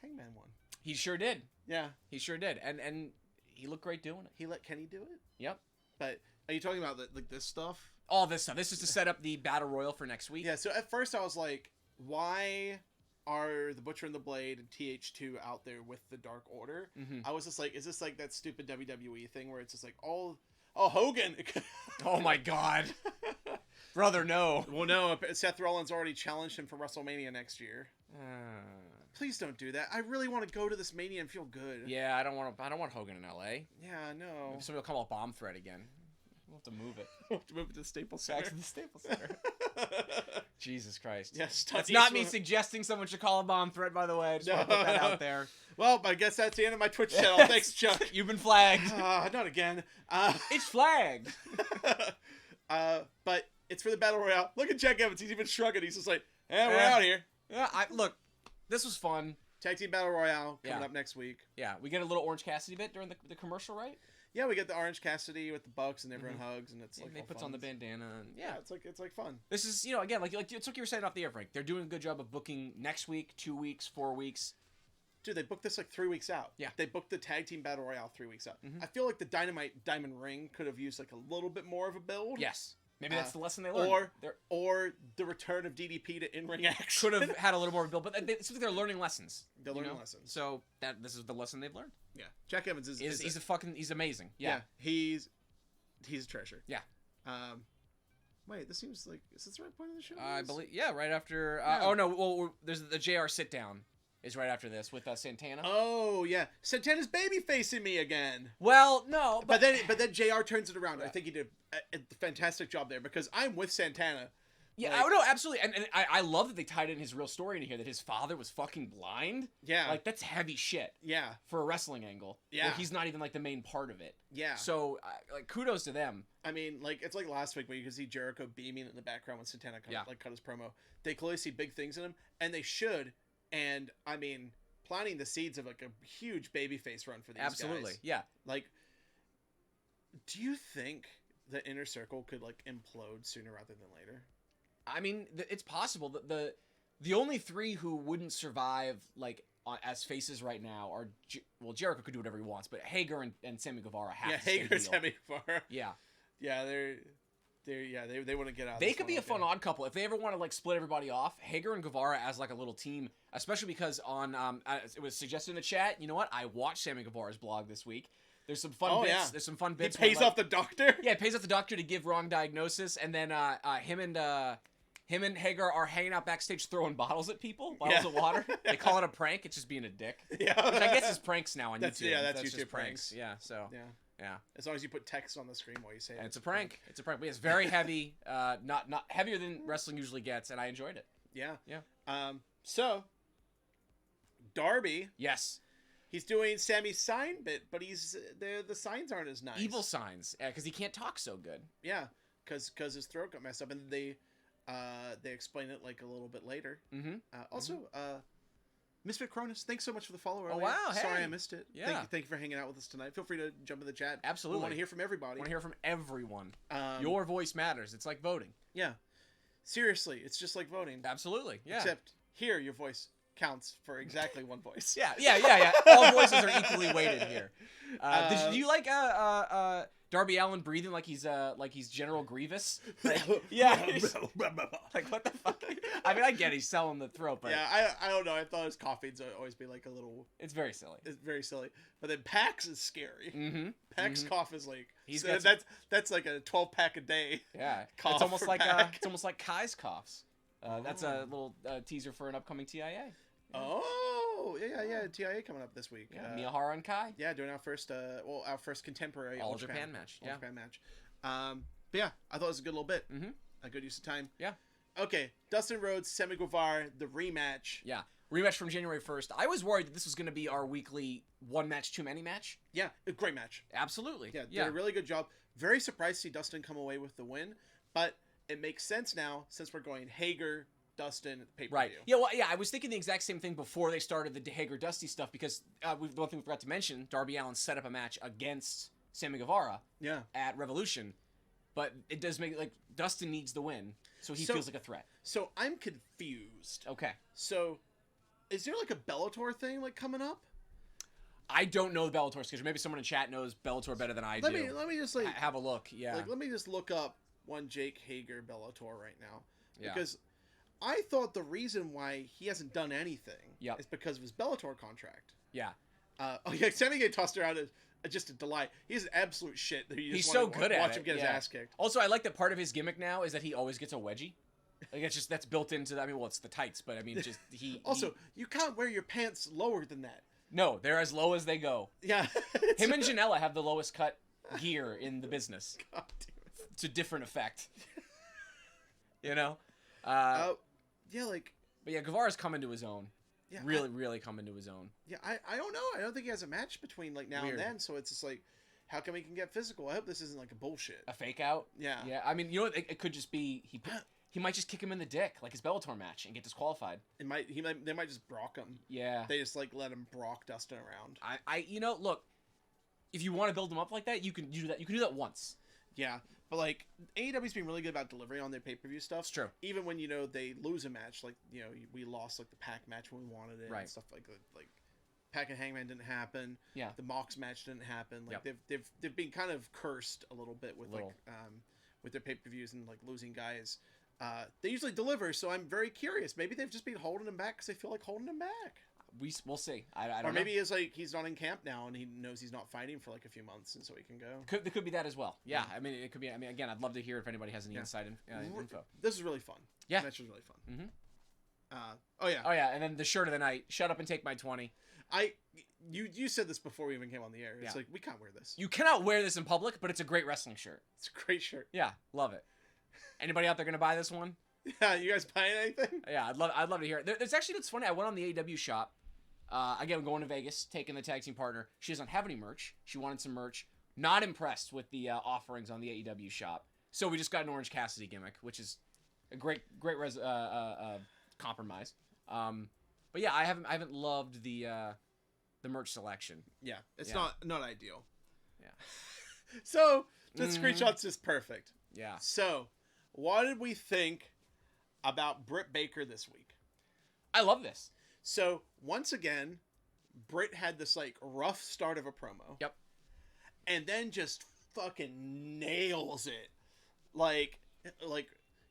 Hangman won.
He sure did.
Yeah.
He sure did. And he looked great doing it.
He let Kenny do it?
Yep.
But are you talking about like this stuff?
All this stuff. This is to set up the Battle Royal for next week.
Yeah, so at first I was like, why are the Butcher and the Blade and TH2 out there with the Dark Order? I was just like, is this like that stupid WWE thing where it's just like, oh, Hogan.
Oh my God. Brother, no.
Well, no, Seth Rollins already challenged him for WrestleMania next year. Please don't do that. I really want to go to this Mania and feel good.
Yeah, I don't want Hogan in LA.
Yeah, no.
Maybe somebody will call a bomb threat again. We'll have to move it.
We'll have to move it to the Staples Center.
Back to the Staples Center. Jesus Christ.
Yes,
that's not me suggesting someone should call a bomb threat, by the way. I just want to put that out there.
Well, I guess that's the end of my Twitch channel. Thanks, Chuck.
You've been flagged.
Not again.
It's flagged.
But it's for the Battle Royale. Look at Jack Evans. He's even shrugging. He's just like, we're out here.
Yeah, look, this was fun.
Tag Team Battle Royale coming up next week.
Yeah, we get a little Orange Cassidy bit during the commercial, right?
Yeah, we get the Orange Cassidy with the Bucks and everyone hugs and it's like
he puts on the bandana and
it's like fun.
This is again like it's like you were saying off the air, Frank. They're doing a good job of booking next week, 2 weeks, 4 weeks.
Dude, they booked this like 3 weeks out.
Yeah,
they booked the Tag Team Battle Royale 3 weeks out. I feel like the Dynamite Diamond Ring could have used like a little bit more of a build.
Yes. Maybe that's the lesson they learned.
Or the return of DDP to in-ring action.
Could have had a little more build, but it's like they're learning lessons.
They're learning lessons.
So this is the lesson they've learned.
Yeah. Jack Evans he's amazing.
Yeah.
He's a treasure.
Yeah.
Wait, this seems like, is this the right point of the show?
I believe, right after.
Yeah.
Oh no, well, there's the JR sit down is right after this with Santana.
Oh yeah, Santana's baby facing me again.
Well, no,
but then JR turns it around. I think he did a fantastic job there because I'm with Santana.
Yeah,
like,
no, absolutely, and I love that they tied in his real story into here, that his father was fucking blind.
Yeah,
like that's heavy shit.
Yeah,
for a wrestling angle.
Yeah,
where he's not even like the main part of it.
Yeah,
so like kudos to them.
I mean, like it's like last week where you could see Jericho beaming in the background when Santana cut his promo. They clearly see big things in him, and they should. And I mean, planting the seeds of like a huge babyface run for these guys.
Yeah.
Like, do you think the Inner Circle could like implode sooner rather than later?
I mean, it's possible. The only three who wouldn't survive like as faces right now are Jericho could do whatever he wants, but Hager and Sammy Guevara have to stay
Hager and
heel.
Sammy Guevara.
Yeah,
they wouldn't get out.
They could be a fun odd couple if they ever want to like split everybody off. Hager and Guevara as like a little team, especially because on it was suggested in the chat. You know what? I watched Sammy Guevara's blog this week. There's some fun bits. Yeah. There's some fun bits.
He pays off the doctor.
Yeah, it pays off the doctor to give wrong diagnosis, and then him and Hager are hanging out backstage throwing bottles at people, bottles of water. They call it a prank. It's just being a dick.
Yeah,
which I guess is pranks now on YouTube.
Yeah, that's
YouTube
YouTube
pranks. Yeah, so yeah.
As long as you put text on the screen while you say it.
And it's a prank. It's a prank. But it's very heavy. Not heavier than wrestling usually gets, and I enjoyed it.
Yeah. So Darby.
Yes.
He's doing Sammy's sign bit, but the signs aren't as nice.
Evil signs, because he can't talk so good.
Yeah, because his throat got messed up, and they explain it like a little bit later.
Mm-hmm.
Also, Misfit Cronus, thanks so much for the follow.
Oh wow!
Sorry
hey.
I missed it.
Yeah.
Thank you for hanging out with us tonight. Feel free to jump in the chat.
Absolutely.
We want to hear from everybody.
Want to hear from everyone. Your voice matters. It's like voting.
Yeah. Seriously, it's just like voting.
Absolutely. Yeah.
Except here, your voice counts for exactly one voice.
Yeah. All voices are equally weighted here. Did you like Darby Allin breathing like he's General Grievous? Yeah. Like what the fuck? I mean, I get he's selling the throat, but
yeah, I don't know. I thought his coughing's always be like a little.
It's very silly.
It's very silly. But then Pax is scary.
Mm-hmm.
Pax cough is like that's like a 12-pack a day.
Yeah,
cough
it's almost like
Pac.
it's almost like Kai's coughs. That's a little teaser for an upcoming TIA.
Oh, yeah. TIA coming up this week.
Yeah, Miyahara and Kai.
Yeah, doing our first contemporary
All Japan match.
All Japan match. But yeah, I thought it was a good little bit.
Mm-hmm.
A good use of time.
Yeah.
Okay, Dustin Rhodes, Sammy Guevara, the rematch.
Yeah, rematch from January 1st. I was worried that this was going to be our weekly one match too many match.
Yeah, a great match.
Absolutely.
Yeah, did a really good job. Very surprised to see Dustin come away with the win, but it makes sense now since we're going Hager, Dustin, pay-per-view.
Right. Yeah, well, yeah, I was thinking the exact same thing before they started the Hager Dusty stuff because the one thing we forgot to mention, Darby Allin set up a match against Sammy Guevara at Revolution, but it does make like Dustin needs the win, so he feels like a threat.
So I'm confused.
Okay.
So is there like a Bellator thing like coming up?
I don't know the Bellator schedule. Maybe someone in chat knows Bellator better than I do.
Let me just like
have a look. Yeah.
Like let me just look up one Jake Hager Bellator right now.
Yeah.
Because I thought the reason why he hasn't done anything is because of his Bellator contract.
Yeah.
Sammy Gay tossed her out as just a delight. He's an absolute shit. That
He's so good at it.
Watch him get his ass kicked.
Also, I like that part of his gimmick now is that he always gets a wedgie. Like that's built into the, I mean, well, it's the tights, but I mean, just
you can't wear your pants lower than that.
No, they're as low as they go.
Yeah.
Him and Janela have the lowest cut gear in the business.
God damn it.
To different effect. You know?
Yeah, like...
But yeah, Guevara's coming to his own.
Yeah,
really coming to his own.
Yeah, I don't know. I don't think he has a match between like now and then, so it's just like, how come he can get physical? I hope this isn't like a bullshit.
A fake out?
Yeah.
Yeah, I mean, you know what? It could just be... He might just kick him in the dick, like his Bellator match, and get disqualified.
They might just Brock him.
Yeah.
They just like let him Brock Dustin around.
You know, look, if you want to build him up like that, you can do that. You can do that once.
Yeah, but like AEW's been really good about delivering on their pay-per-view stuff.
It's true.
Even when they lose a match, like we lost like the Pac match when we wanted it, and stuff like that. Like Pac and Hangman didn't happen.
Yeah.
The Mox match didn't happen. Like they've been kind of cursed a little bit with with their pay-per-views and like losing guys. They usually deliver, so I'm very curious. Maybe they've just been holding him back because they feel like holding him back.
we'll see. I don't know.
Or maybe it's like he's not in camp now and he knows he's not fighting for like a few months and so he can go.
There could be that as well. Yeah, I mean, it could be. I mean, again, I'd love to hear if anybody has any inside info.
This is really fun.
Yeah.
The match was really fun.
Mm-hmm.
Oh yeah.
Oh yeah, and then the shirt of the night. Shut up and take my 20.
You said this before we even came on the air. It's like, we can't wear this.
You cannot wear this in public, but it's a great wrestling shirt.
It's a great shirt.
Yeah, love it. Anybody out there gonna buy this one?
Yeah, you guys buying anything?
Yeah, I'd love to hear it. There's actually, it's funny. I went on the AEW shop. Again, going to Vegas, taking the tag team partner. She doesn't have any merch. She wanted some merch. Not impressed with the offerings on the AEW shop. So we just got an Orange Cassidy gimmick, which is a great compromise. But yeah, I haven't loved the merch selection.
Yeah, it's not ideal.
Yeah.
So the screenshot's just perfect.
Yeah.
So, what did we think about Britt Baker this week?
I love this.
So once again, Britt had this like rough start of a promo.
Yep.
And then just fucking nails it. Like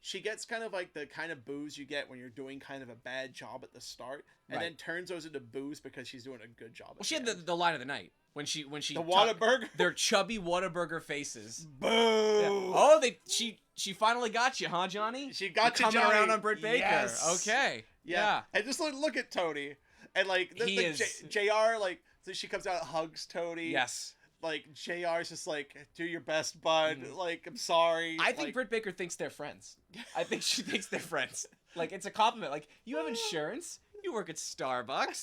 she gets kind of like the kind of boos you get when you're doing kind of a bad job at the start, and then turns those into boos because she's doing a good job.
Well, she had the line of the night when she
the Whataburger.
Their chubby Whataburger faces.
Boo!
Yeah. Oh, she finally got you, huh, Johnny?
She got you,
coming
Johnny.
around on Britt Baker.
Yes.
Okay. Yeah.
And just look at Tony, and like JR, like so she comes out and hugs Tony.
Yes.
Like JR's just like, do your best, bud. Like, I'm sorry.
I think Britt Baker thinks they're friends. I think she thinks they're friends. Like, it's a compliment. Like, you have insurance. You work at Starbucks.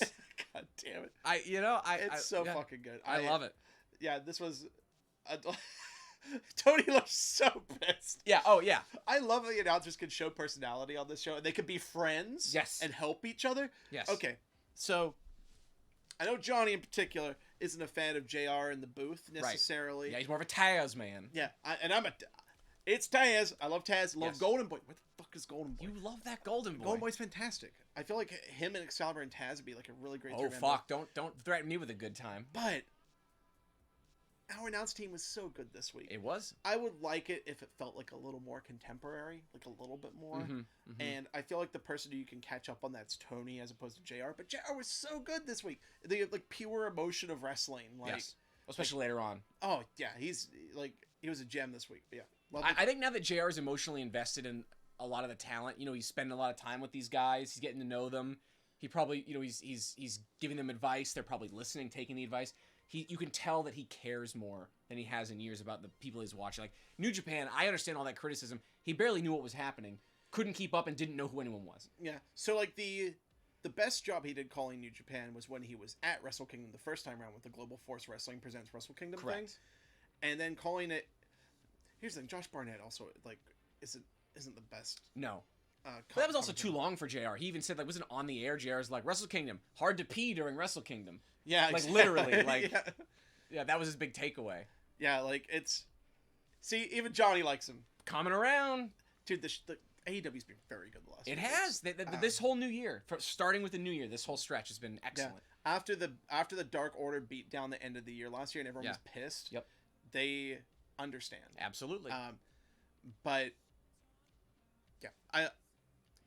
God damn it.
It's
so fucking good.
I love it.
Yeah, this was. Tony looks so pissed.
Yeah. Oh yeah.
I love that the announcers can show personality on this show, and they can be friends.
Yes.
And help each other.
Yes.
Okay, so I know Johnny in particular isn't a fan of JR in the booth necessarily.
Right. Yeah, he's more of a Taz man.
Yeah, it's Taz. I love Taz. I love Golden Boy. Where the fuck is Golden Boy?
You love that Golden Boy.
Golden Boy's fantastic. I feel like him and Excalibur and Taz would be like a really great.
Oh fuck! Don't threaten me with a good time.
But our announce team was so good this week.
It was.
I would like it if it felt like a little more contemporary, like a little bit more.
Mm-hmm, mm-hmm.
And I feel like the person who you can catch up on that's Tony as opposed to JR. But JR was so good this week. The like pure emotion of wrestling, like
especially later on.
Oh yeah, he was a gem this week. But yeah,
I think now that JR is emotionally invested in a lot of the talent, he's spending a lot of time with these guys. He's getting to know them. He probably, he's giving them advice. They're probably listening, taking the advice. You can tell that he cares more than he has in years about the people he's watching. Like New Japan, I understand all that criticism. He barely knew what was happening, couldn't keep up, and didn't know who anyone was.
Yeah. So like the best job he did calling New Japan was when he was at Wrestle Kingdom the first time around with the Global Force Wrestling Presents Wrestle Kingdom thing, and then calling it. Here's the thing: Josh Barnett also like isn't the best.
No. But that was also too long for JR. He even said like wasn't on the air. JR's like Wrestle Kingdom, hard to pee during Wrestle Kingdom.
Yeah,
like literally, like yeah, that was his big takeaway.
Yeah, like it's. See, even Johnny likes him.
Coming around,
dude. The AEW's been very good the last.
It has. This whole new year, starting with the new year, this whole stretch has been excellent.
Yeah. After the Dark Order beat down the end of the year last year, and everyone was pissed.
Yep.
They understand.
Absolutely.
But yeah,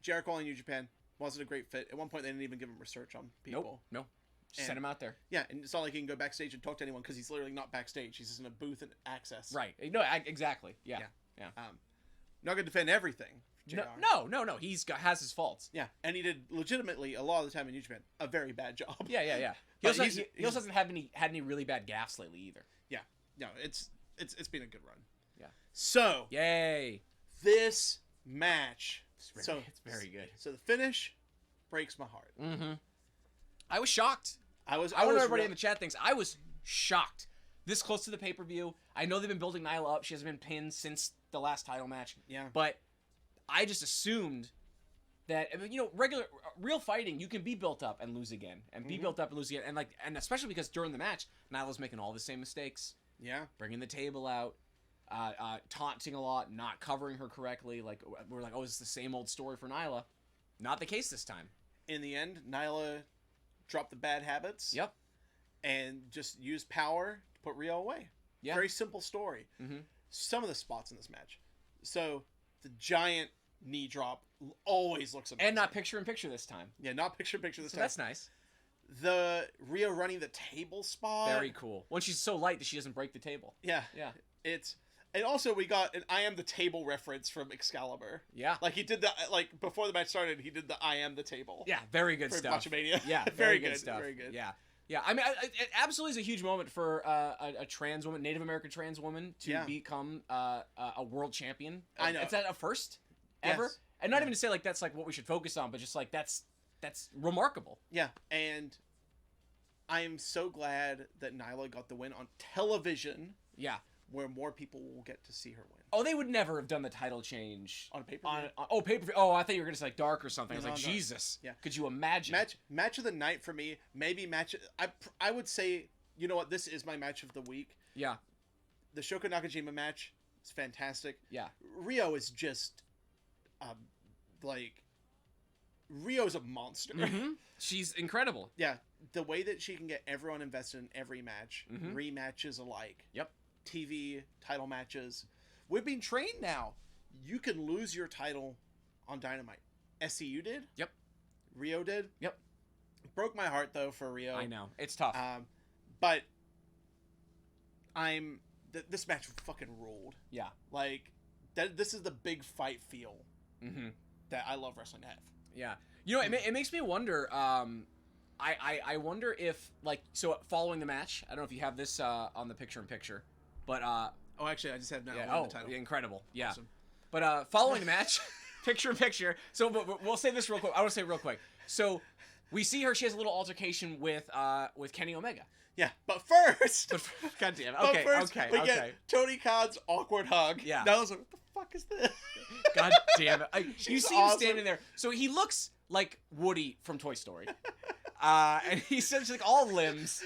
JR calling New Japan wasn't a great fit. At one point, they didn't even give him research on people.
Nope. Just send him out there.
Yeah, and it's not like he can go backstage and talk to anyone because he's literally not backstage. He's just in a booth and access.
Right. No, exactly. Yeah.
Not going to defend everything. JR.
No. Has his faults.
Yeah, and he did legitimately a lot of the time in New Japan a very bad job.
Yeah. He also hasn't had any really bad gaffes lately either.
Yeah. No, it's been a good run.
Yeah.
So
yay.
This match.
It's very good.
So the finish breaks my heart.
Mm-hmm. I was shocked. I want everybody in the chat thinks I was shocked. This close to the pay-per-view. I know they've been building Nyla up. She hasn't been pinned since the last title match.
Yeah.
But I just assumed that real fighting, you can be built up and lose again, and be built up and lose again, and especially because during the match, Nyla's making all the same mistakes.
Yeah.
Bringing the table out. Taunting a lot, not covering her correctly. Like we're like, oh, it's the same old story for Nyla. Not the case this time.
In the end, Nyla dropped the bad habits.
Yep.
And just used power to put Rio away.
Yeah.
Very simple story.
Mm-hmm.
Some of the spots in this match. So the giant knee drop always looks amazing.
And not picture in picture this time.
Yeah, not picture in picture this time.
That's nice.
The Rio running the table spot.
Very cool. When she's so light that she doesn't break the table.
Yeah.
Yeah.
And also we got an I am the table reference from Excalibur.
Yeah.
Like he did before the match started, he did the I am the table.
Yeah, very good
for
stuff.
Botchamania.
Yeah,
very good
stuff.
Very good.
Yeah. Yeah, I mean, it absolutely is a huge moment for a trans woman, Native American trans woman, to become a world champion.
I know.
Is that a first ever?
Yes.
And not even to say like that's like what we should focus on, but just like that's remarkable.
Yeah, and I'm so glad that Nyla got the win on television.
Yeah.
Where more people will get to see her win.
Oh, they would never have done the title change
on pay-per-view.
Pay-per-view. Oh, I thought you were gonna say like Dark or something. I was like,
Dark.
Jesus.
Yeah.
Could you imagine?
Match of the night for me. Maybe match. I would say, you know what? This is my match of the week.
Yeah.
The Shoko Nakajima match is fantastic.
Yeah.
Rio is just, Rio's a monster.
Mm-hmm. She's incredible.
Yeah. The way that she can get everyone invested in every match, rematches alike.
Yep.
TV title matches. We've been trained now. You can lose your title on Dynamite. SCU did.
Yep.
Rio did.
Yep.
Broke my heart though for Rio.
I know it's tough.
But this match fucking ruled.
Yeah.
Like this is the big fight feel that I love wrestling to have.
Yeah. You know, it makes me wonder. I wonder if following the match. I don't know if you have this on the picture-in-picture. But
oh, actually, I just have now.
Yeah,
the title.
Incredible. Yeah.
Awesome.
But following the match, picture in picture. So but we'll say this real quick. I want to say real quick. So we see her. She has a little altercation with Kenny Omega.
Yeah, but first.
God damn it. Okay. Okay.
We get Tony Khan's awkward hug.
Yeah.
Now I was like, what the fuck is this?
God damn it. You see him standing there. So he looks like Woody from Toy Story. And he's such like all limbs.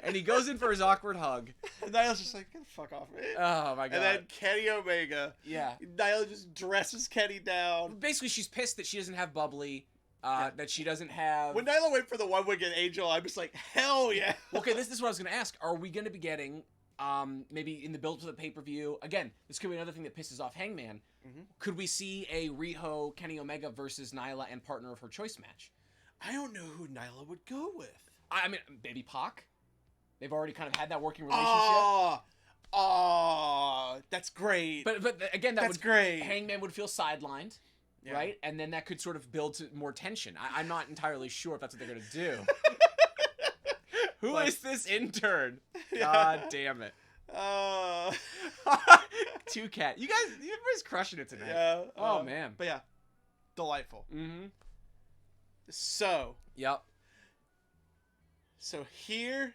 And he goes in for his awkward hug.
And Nyla's just like, get the fuck off me.
Oh my god.
And then Kenny Omega.
Yeah.
Nyla just dresses Kenny down.
Basically, she's pissed that she doesn't have Bubbly. That she doesn't have.
When Nyla went for the one-winged angel, I'm just like, hell yeah.
Okay, this is what I was going to ask. Are we going to be getting, maybe in the build to the pay-per-view, again, this could be another thing that pisses off Hangman. Could we see a Riho Kenny Omega versus Nyla and partner of her choice match?
I don't know who Nyla would go with.
I mean, maybe Pac. They've already kind of had that working relationship.
Oh, that's great.
But again, that's
great.
Hangman would feel sidelined. Yeah. Right? And then that could sort of build to more tension. I'm not entirely sure if that's what they're going to do. Who is this intern? God damn it. Two Cat. You guys, everybody's crushing it tonight.
Yeah.
Oh, man.
But yeah, delightful.
Mm-hmm.
So.
Yep.
So here,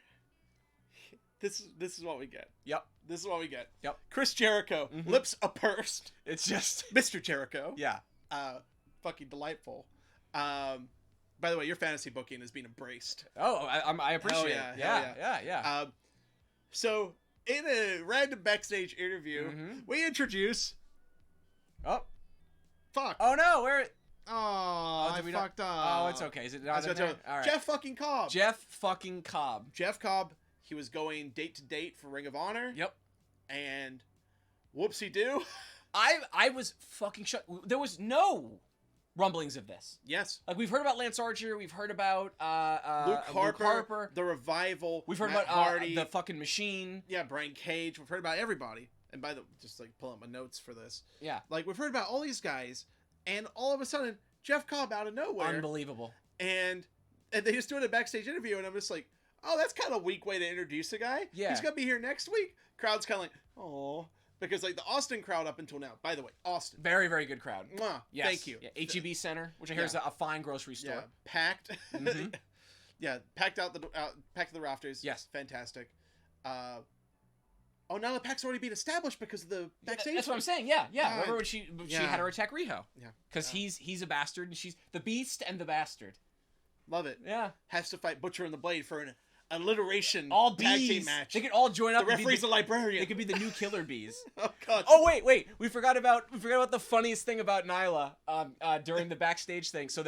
this is what we get.
Yep.
This is what we get.
Yep.
Chris Jericho, lips pursed.
It's just
Mr. Jericho.
Yeah.
Fucking delightful. By the way, your fantasy booking is being embraced.
Oh, I appreciate it. Yeah.
So in a random backstage interview, we introduce.
Oh.
Fuck.
Oh no, where?
Oh, I fucked up.
Oh, it's okay. Is it not in there? All right.
Jeff fucking Cobb. Jeff Cobb. He was going date to date for Ring of Honor.
Yep.
And whoopsie-doo.
I was fucking shocked. There was no rumblings of this.
Yes.
Like, we've heard about Lance Archer. We've heard about
Luke Harper. The Revival.
We've heard
Matt
about
Hardy.
the fucking Machine.
Yeah, Brian Cage. We've heard about everybody. And by the just like pull up my notes for this.
Yeah.
Like, we've heard about all these guys. And all of a sudden, Jeff Cobb out of nowhere.
Unbelievable.
And they just doing a backstage interview. And I'm just like, oh, that's kind of a weak way to introduce a guy.
Yeah.
He's going to be here next week. Crowd's kind of like, oh. Because, like, the Austin crowd up until now. By the way, Austin.
Very, very good crowd.
Mwah.
Yes.
Thank you.
Yeah. HEB Center, which I hear is a fine grocery store.
Yeah. Packed. Yeah. Packed out packed to the rafters.
Yes.
Fantastic. Oh, now the pack's already been established because of the backstage.
That's what I'm saying. Yeah. Remember when she had her attack Riho?
Yeah.
Because he's a bastard and she's the beast and the bastard.
Love it.
Yeah.
Has to fight Butcher and the Blade for an alliteration
all
tag
bees.
team match.
They could all join up.
The referee's a librarian.
They could be the new killer bees.
Oh god.
Oh wait. We forgot about the funniest thing about Nyla during the backstage thing. So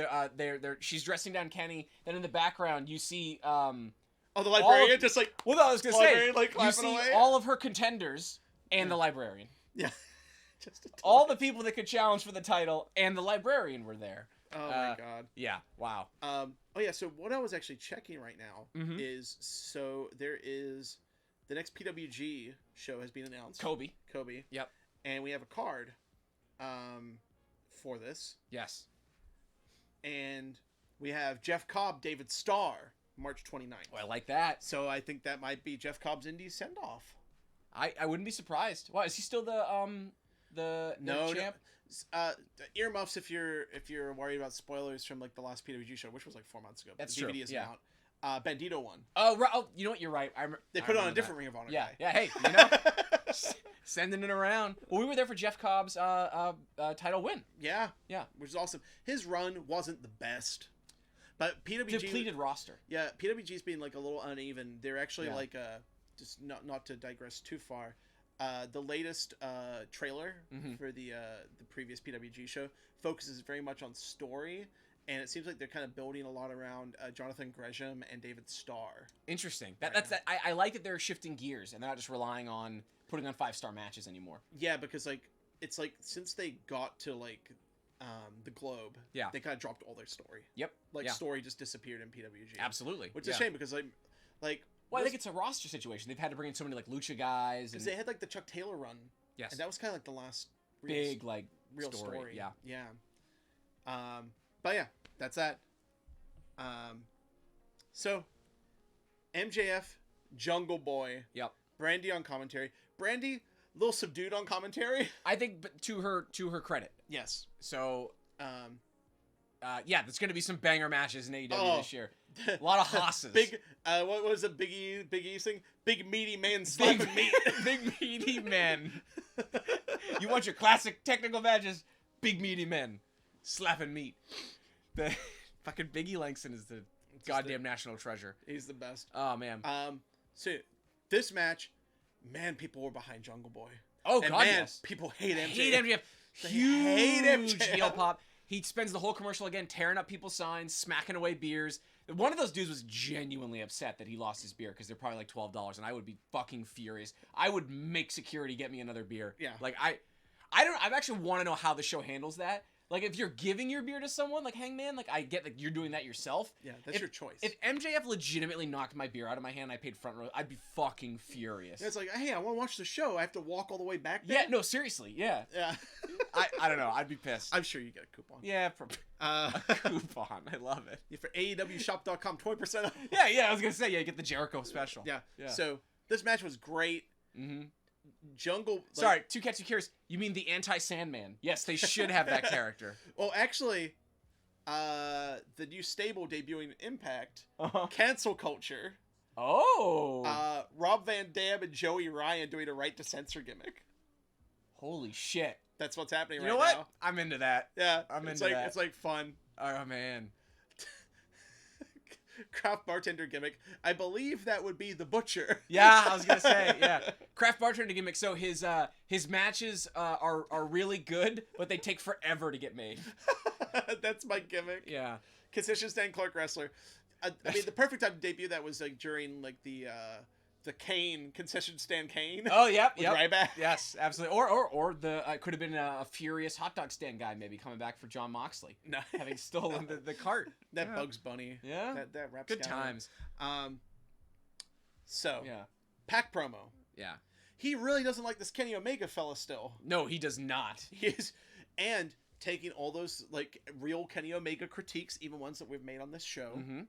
she's dressing down Kenny. Then in the background you see
the librarian just like.
Well, no, I was gonna say
like,
you see
away.
all of her contenders and the librarian.
Yeah.
All the people that could challenge for the title and the librarian were there.
Oh my god.
Yeah. Wow.
Oh yeah. So what I was actually checking right now
Mhm.
is there is the next PWG show has been announced.
Kobe.
Yep. And we have a card, for this.
Yes.
And we have Jeff Cobb, David Starr, March 29th.
Well, I like that.
So I think that might be Jeff Cobb's indie send off.
I wouldn't be surprised. Why is he still the champ?
Earmuffs if you're worried about spoilers from like the last PWG show, which was like 4 months ago.
That's
the
true.
DVD isn't
Yeah.
out. Bandito won.
Oh, right. Oh, you know what? You're right.
They put on a different Ring of Honor
Yeah.
guy.
Yeah. Hey, you know, sending it around. Well, we were there for Jeff Cobb's title win.
Yeah.
Yeah.
Which is awesome. His run wasn't the best, but PWG
Depleted roster.
Yeah, PWG's been like a little uneven. They're actually
Yeah.
like just not to digress too far. The latest trailer for the previous PWG show focuses very much on story, and it seems like they're kind of building a lot around Jonathan Gresham and David Starr.
Interesting. That's that. I like that they're shifting gears and they're not just relying on putting on 5-star matches anymore.
Yeah, because like it's like since they got to like the Globe,
Yeah.
they kind of dropped all their story.
Yep.
Like
Yeah.
story just disappeared in PWG.
Absolutely.
Which is a shame because like.
Well, I think it's a roster situation. They've had to bring in so many like lucha guys,
Because
and
they had like the Chuck Taylor run.
yes,
And that was kind of like the last
big like
real
story. Yeah.
Yeah. But yeah, that's that. So MJF, Jungle Boy,
Yep.
Brandy on commentary. Brandy, a little subdued on commentary.
I think, but to her credit.
Yes.
So
Um,
yeah, there's going to be some banger matches in AEW
Oh.
this year. A lot of hosses.
Big, what was the Big E's thing? Big meaty man slapping meat.
Big meaty men. You want your classic technical matches? Big meaty men slapping meat. The fucking Biggie Langston is the goddamn national treasure.
He's the best.
Oh man.
So this match, man, people were behind Jungle Boy.
Oh
And
god,
man,
yes.
people hate MJF.
Hate MJF.
They
Huge
hate MJF.
heel pop. He spends the whole commercial again tearing up people's signs, smacking away beers. One of those dudes was genuinely upset that he lost his beer because they're probably like $12, and I would be fucking furious. I would make security get me another beer.
Yeah.
Like I actually want to know how the show handles that. Like if you're giving your beer to someone like Hangman, like I get like you're doing that yourself.
Yeah, that's your choice.
If MJF legitimately knocked my beer out of my hand and I paid front row, I'd be fucking furious.
It's like, hey, I want to watch the show. I have to walk all the way back there?
Yeah, no, seriously, yeah.
Yeah.
I don't know. I'd be pissed.
I'm sure you get a coupon.
Yeah, a coupon. I love it.
Yeah, for AEWshop.com, 20% off.
Yeah, I was gonna say, yeah, you get the Jericho special.
Yeah.
Yeah.
So this match was great.
Mm-hmm.
Jungle.
Sorry, to catch you curious, you mean the anti-Sandman? Yes, they should have that character.
Well, actually, the new stable debuting in Impact,
Uh-huh.
Cancel Culture.
Oh.
Rob Van Dam and Joey Ryan doing a right to censor gimmick.
Holy shit.
That's what's happening
You
right
know what?
now.
I'm into that.
Yeah,
I'm
it's
into
like
that.
it's like fun.
Oh man.
Craft bartender gimmick. I believe that would be the Butcher.
Yeah, I was gonna say, yeah. Craft bartender gimmick. So his matches are really good, but they take forever to get made.
That's my gimmick.
Yeah.
Concession stand Clark wrestler. I mean, the perfect time to debut that was like during like the Kane concession stand Kane.
Oh, yep,
with
yep.
Ryback.
Yes, absolutely. Or the could have been a furious hot dog stand guy maybe coming back for John Moxley,
No.
having stolen the cart.
That
Yeah.
Bugs Bunny.
Yeah.
That raps
Good
down.
times.
So
Yeah.
Pac promo.
Yeah.
He really doesn't like this Kenny Omega fella still.
No, he does not.
He is, and taking all those like real Kenny Omega critiques, even ones that we've made on this show.
Mm-hmm.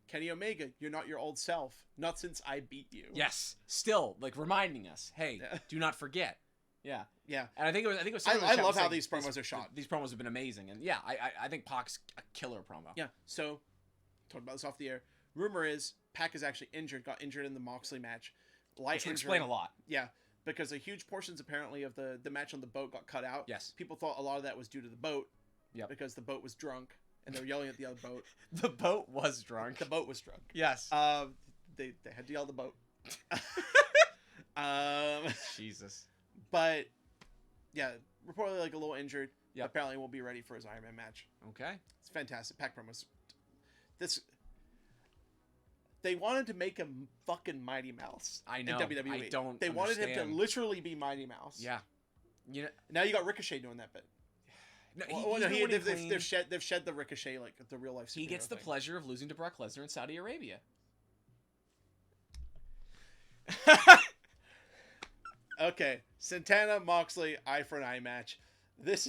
Kenny Omega, you're not your old self. Not since I beat you.
Yes. Still, like reminding us, hey,
Yeah.
do not forget. Yeah.
Yeah.
And I think it was.
I
someone in the chat
love how
saying
these promos are shot.
These promos have been amazing, and yeah, I think Pac's a killer promo.
Yeah. So, talked about this off the air. Rumor is Pac is actually injured. Got injured in the Moxley match. Light
Which would
injury.
explain a lot.
Yeah, because a huge portions apparently of the match on the boat got cut out.
Yes.
People thought a lot of that was due to the boat.
Yep.
Because the boat was drunk and they were yelling at the other boat.
The boat was drunk.
The boat was drunk.
Yes.
They had to yell at the boat.
Jesus.
But yeah, reportedly like a little injured.
Yep.
Apparently won't be ready for his Iron Man match.
Okay.
It's fantastic. Pac promos. This. They wanted to make him fucking Mighty Mouse.
I know.
In WWE.
I don't.
They wanted him
understand.
to literally be Mighty Mouse.
Yeah. You know.
Now you got Ricochet doing that bit.
No,
Well,
he's
no,
been winning
they've
clean.
they've shed the Ricochet, like the real life.
He gets the
thing.
pleasure of losing to Brock Lesnar in Saudi Arabia.
Okay, Santana Moxley eye for an eye match. This,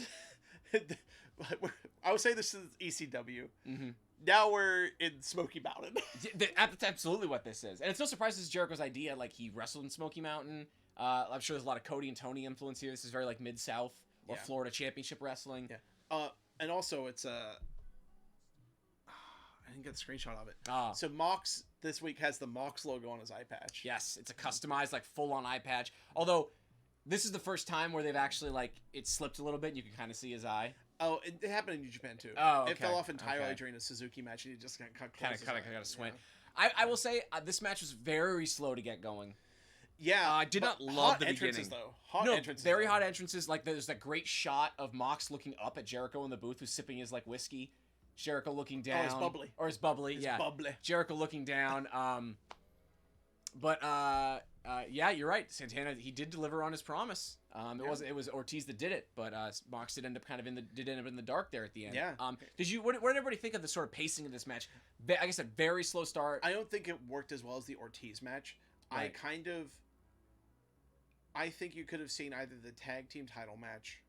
I would say this is ECW.
Mm-hmm.
Now we're in Smoky Mountain.
That's absolutely what this is, and it's no surprise this is Jericho's idea. Like, he wrestled in Smoky Mountain. I'm sure there's a lot of Cody and Tony influence here. This is very like Mid-South or Florida Championship Wrestling.
Yeah. And also it's I didn't get a screenshot of it. So Mox this week has the Mox logo on his eye patch.
Yes, it's a customized, like, full-on eye patch. Although, this is the first time where they've actually, like, it slipped a little bit and you can kind of see his eye.
Oh, it happened in New Japan too.
Oh, okay.
It fell off entirely during a Suzuki match, and he just kind
of squint. Yeah. I will say this match was very slow to get going.
Yeah,
I did not love the beginning.
Though.
Very hot entrances. Like, there's that great shot of Mox looking up at Jericho in the booth, who's sipping his, like, whiskey. Jericho looking down.
It's bubbly.
Or it's bubbly.
It's
yeah.
bubbly.
Jericho looking down. Yeah, you're right. Santana, he did deliver on his promise. It was Ortiz that did it, but Mox did end up in the dark there at the end.
Yeah.
What did everybody think of the sort of pacing of this match? Like I said, very slow start.
I don't think it worked as well as the Ortiz match.
Right.
I think you could have seen either the tag team title match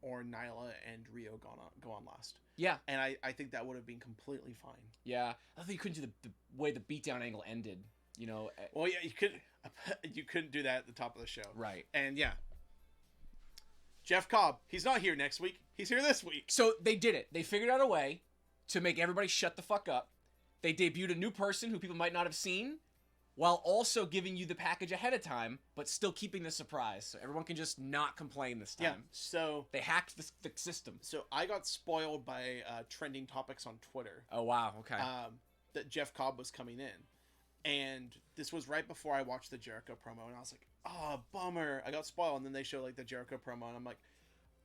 or Nyla and Rio go on last.
Yeah.
And I think that would have been completely fine.
Yeah. I think you couldn't do the way the beatdown angle ended, you know.
Well, yeah, you couldn't do that at the top of the show.
Right.
And yeah. Jeff Cobb, he's not here next week. He's here this week.
So they did it. They figured out a way to make everybody shut the fuck up. They debuted a new person who people might not have seen, while also giving you the package ahead of time, but still keeping the surprise, so everyone can just not complain this time.
Yeah, so
they hacked the system.
So I got spoiled by trending topics on Twitter.
Oh, wow, okay.
That Jeff Cobb was coming in. And this was right before I watched the Jericho promo, and I was like, oh, bummer. I got spoiled, and then they show, like, the Jericho promo, and I'm like,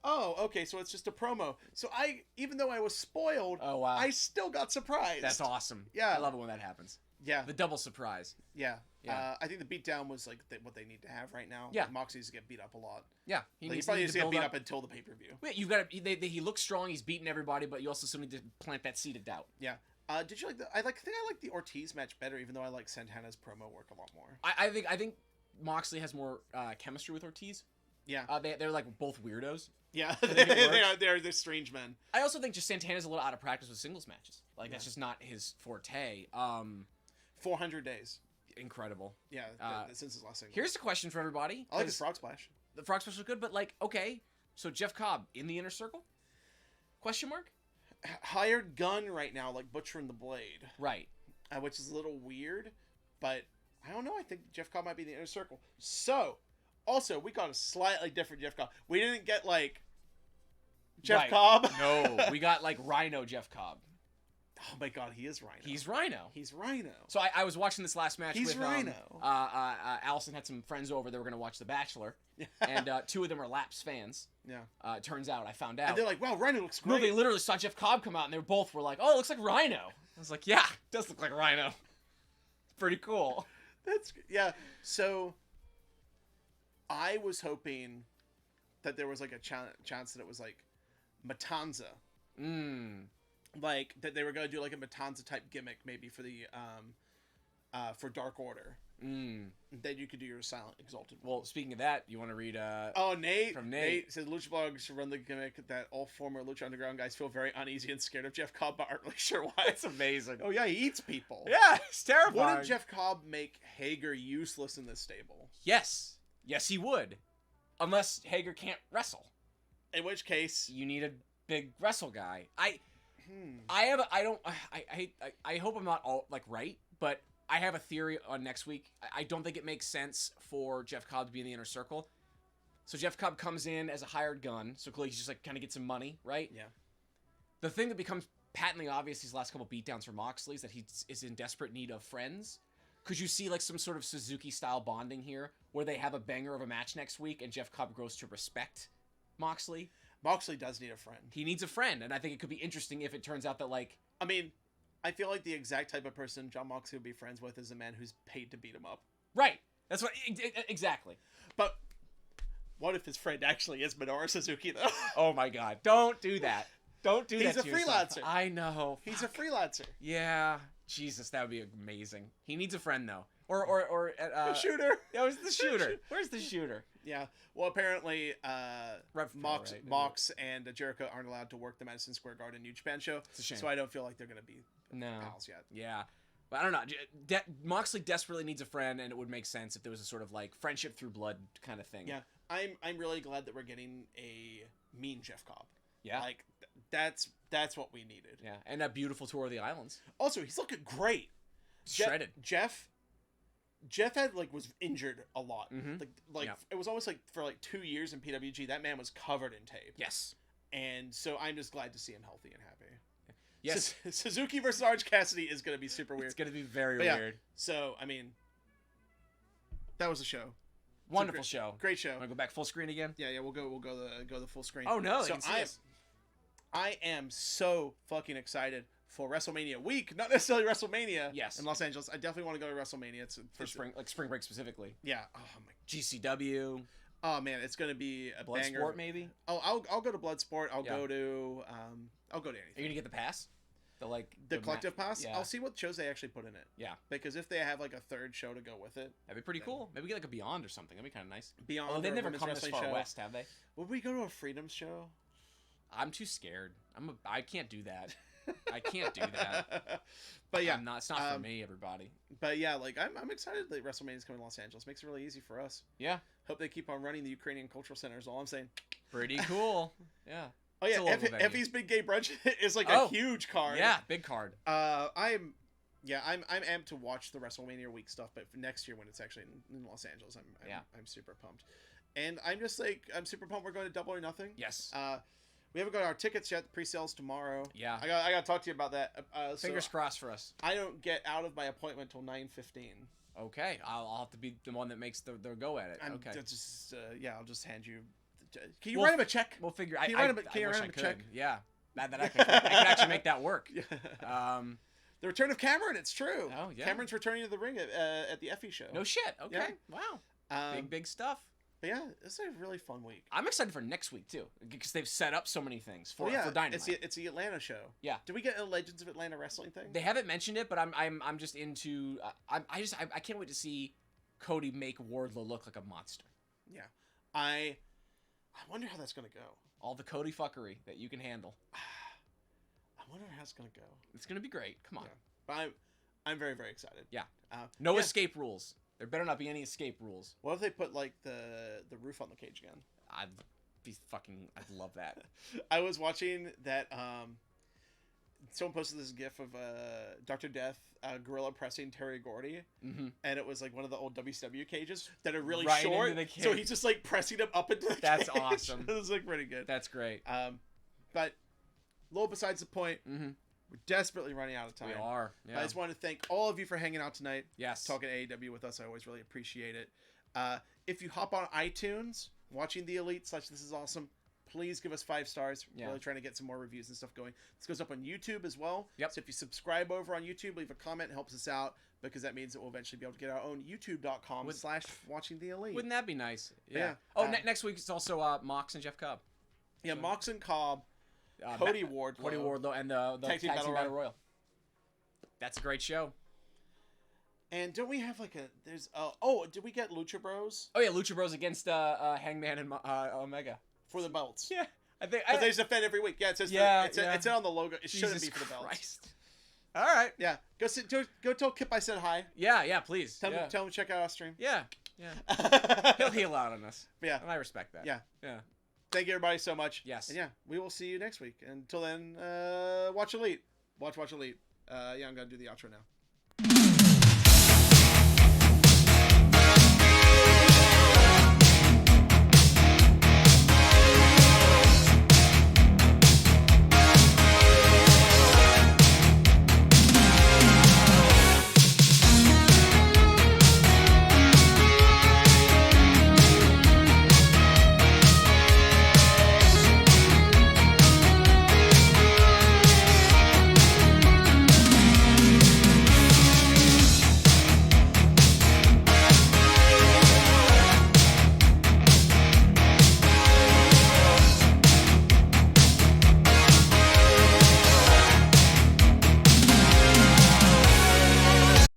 oh, okay, so it's just a promo. So even though I was spoiled,
oh, wow,
I still got surprised.
That's awesome.
Yeah.
I love it when that happens.
Yeah.
The double surprise.
Yeah. I think the beatdown was, like, what they need to have right now.
Yeah.
Moxley needs to get beat up a lot.
Yeah.
He probably needs to get beat up until the pay-per-view.
Wait, you've got to... He looks strong, he's beating everybody, but you also still need to plant that seed of doubt.
Yeah. Did you like I think I like the Ortiz match better, even though I like Santana's promo work a lot more.
I think Moxley has more chemistry with Ortiz.
Yeah.
They're like both weirdos.
Yeah, they're strange men.
I also think just Santana's a little out of practice with singles matches. Like, that's just not his forte.
400 days.
Incredible.
Yeah, since his last single.
Here's the question for everybody.
I like his Frog Splash.
The Frog Splash was good, but, like, okay, so Jeff Cobb in the Inner Circle? Question mark?
Hired gun right now, like Butcher and the Blade.
Right.
Which is a little weird, but I don't know. I think Jeff Cobb might be in the Inner Circle. So, also, we got a slightly different Jeff Cobb. We didn't get, like, Jeff Cobb.
No, we got, like, Rhino Jeff Cobb.
Oh my god, he is Rhino.
He's Rhino.
He's Rhino.
So I was watching this last match with
Rhino.
Allison had some friends over. They were going to watch The Bachelor. And two of them are Laps fans.
Yeah.
Turns out, I found out.
And they're like, wow, Rhino looks great.
No, they literally saw Jeff Cobb come out, and they both were like, oh, it looks like Rhino. I was like, yeah, it does look like Rhino. It's pretty cool.
Yeah. So, I was hoping that there was, like, a chance that it was, like, Matanza. Like, that they were going to do, like, a Matanza type gimmick maybe for the for Dark Order. Then you could do your Silent Exalted one.
Well, speaking of that, you want to read
Nate
from Nate
says Lucha Blog should run the gimmick that all former Lucha Underground guys feel very uneasy and scared of Jeff Cobb but aren't really sure why.
It's amazing.
Oh yeah, he eats people.
Yeah, it's terrifying.
Wouldn't Jeff Cobb make Hager useless in this stable?
Yes, he would, unless Hager can't wrestle.
In which case,
you need a big wrestle guy. I hope I'm not all, like, right, but I have a theory on next week. I don't think it makes sense for Jeff Cobb to be in the Inner Circle. So Jeff Cobb comes in as a hired gun, so clearly he's just, like, kind of get some money, right?
Yeah.
The thing that becomes patently obvious these last couple beatdowns for Moxley is that he is in desperate need of friends. Could you see, like, some sort of Suzuki-style bonding here, where they have a banger of a match next week, and Jeff Cobb grows to respect Moxley?
Moxley does need a friend.
He needs a friend, and I think it could be interesting if it turns out that, like...
I mean, I feel like the exact type of person John Moxley would be friends with is a man who's paid to beat him up.
Right. That's what... Exactly.
But What if his friend actually is Minoru Suzuki, though?
Oh my god. Don't do that. Don't do that.
He's a
to yourself.
freelancer.
I know.
He's a freelancer.
Yeah. Jesus, that would be amazing. He needs a friend though. Or
A shooter.
That was the shooter. Where's the shooter?
Yeah. Well, apparently, Mox,
right?
Mox and Jericho aren't allowed to work the Madison Square Garden New Japan show.
It's a shame.
So I don't feel like they're going to be
No.
pals yet.
Yeah. But I don't know. Moxley desperately needs a friend, and it would make sense if there was a sort of like friendship through blood kind of thing.
Yeah. I'm really glad that we're getting a mean Jeff Cobb.
Yeah.
Like, that's what we needed.
Yeah. And a beautiful tour of the islands.
Also, he's looking great.
Shredded.
Jeff had was injured a lot.
Mhm.
Like
Yeah.
it was almost like for 2 years in PWG, that man was covered in tape.
Yes.
And so I'm just glad to see him healthy and happy.
Yes.
Suzuki versus Orange Cassidy is going to be super weird.
It's going to be very
But yeah,
weird.
So, I mean, that was a show.
Wonderful show.
Great show.
Want to go back full screen again?
Yeah, we'll go the full screen.
Oh no,
So I am so fucking excited for WrestleMania week, not necessarily WrestleMania.
Yes.
In Los Angeles, I definitely want to go to WrestleMania. It's
for spring break specifically.
Yeah. Oh my.
GCW.
Oh man, it's gonna be a banger.
Bloodsport maybe.
Oh, I'll go to Bloodsport. I'll
Yeah.
go to anything.
Are you gonna get the pass?
The collective pass?
Yeah.
I'll see what shows they actually put in it.
Yeah.
Because if they have a third show to go with it,
That'd be pretty cool. Maybe get a Beyond or something. That'd be kind of nice.
Beyond.
Oh, they've
or
never
Women's
come this
Wrestling
far
show.
west, have they?
Would we go to a Freedom show?
I'm too scared. I can't do that. I can't do that.
But yeah,
It's not for me, everybody.
But yeah, I'm excited that WrestleMania is coming to Los Angeles. Makes it really easy for us.
Yeah.
Hope they keep on running the Ukrainian Cultural Center. Is all I'm saying.
Pretty cool. Yeah.
Oh yeah, Effie's Big Gay Brunch is a huge card.
Yeah, big card.
I'm amped to watch the WrestleMania week stuff, but for next year when it's actually in Los Angeles, I'm super pumped. And I'm just I'm super pumped we're going to Double or Nothing.
Yes.
We haven't got our tickets yet. The pre-sales tomorrow.
Yeah.
I got to talk to you about that.
Fingers crossed for us.
I don't get out of my appointment till 9:15.
Okay, I'll have to be the one that makes the go at it. Okay.
I'll just hand you. Can you write him a check?
We'll figure.
Can you write him a check?
Yeah. I could actually make that work.
The return of Cameron. It's true.
Oh yeah.
Cameron's returning to the ring at the Effie show.
No shit. Okay.
Yeah.
Wow. Big stuff.
But yeah, it's a really fun week.
I'm excited for next week too because they've set up so many things for Dynamite.
It's the Atlanta show.
Yeah.
Did we get a Legends of Atlanta wrestling thing?
They haven't mentioned it, but I'm just into. I can't wait to see Cody make Wardlow look like a monster.
Yeah. I wonder how that's gonna go.
All the Cody fuckery that you can handle.
I wonder how it's gonna go.
It's gonna be great. Come on.
Yeah. But I'm very, very excited.
Yeah. No escape rules. There better not be any escape rules.
What if they put the roof on the cage again?
I'd love that.
I was watching that. Someone posted this GIF of Dr. Death gorilla pressing Terry Gordy, and it was one of the old WCW cages that are really short.
Into the cage.
So he's just pressing him up into the
That's
cage.
awesome.
It was pretty good.
That's great.
But a little besides the point. We're desperately running out of time.
We are. Yeah.
I just want to thank all of you for hanging out tonight.
Yes.
Talking AEW with us. I always really appreciate it. If you hop on iTunes, watching The Elite / This Is Awesome, please give us 5 stars. We're really trying to get some more reviews and stuff going. This goes up on YouTube as well.
Yep.
So if you subscribe over on YouTube, leave a comment. It helps us out because that means that we'll eventually be able to get our own youtube.com/watching The Elite.
Wouldn't that be nice?
Yeah.
Oh, next week it's also Mox and Jeff Cobb.
Yeah, Mox and Cobb. Cody Wardlow
and the
Tag Team Battle Royal.
That's a great show.
And don't we have did we get Lucha Bros?
Oh yeah, Lucha Bros against Hangman and Omega
for the belts.
Yeah, I think
they defend every week. Yeah, it says it's on the logo. It shouldn't be for the belts.
Christ. All right.
Yeah, go tell Kip I said hi.
Yeah, please.
Tell him to check out our stream.
Yeah. He'll heal out on us.
But yeah,
and I respect that.
Yeah.
Yeah.
Thank you everybody so much.
Yes.
And yeah, we will see you next week. Until then, watch Elite. Watch Elite. I'm gonna do the outro now.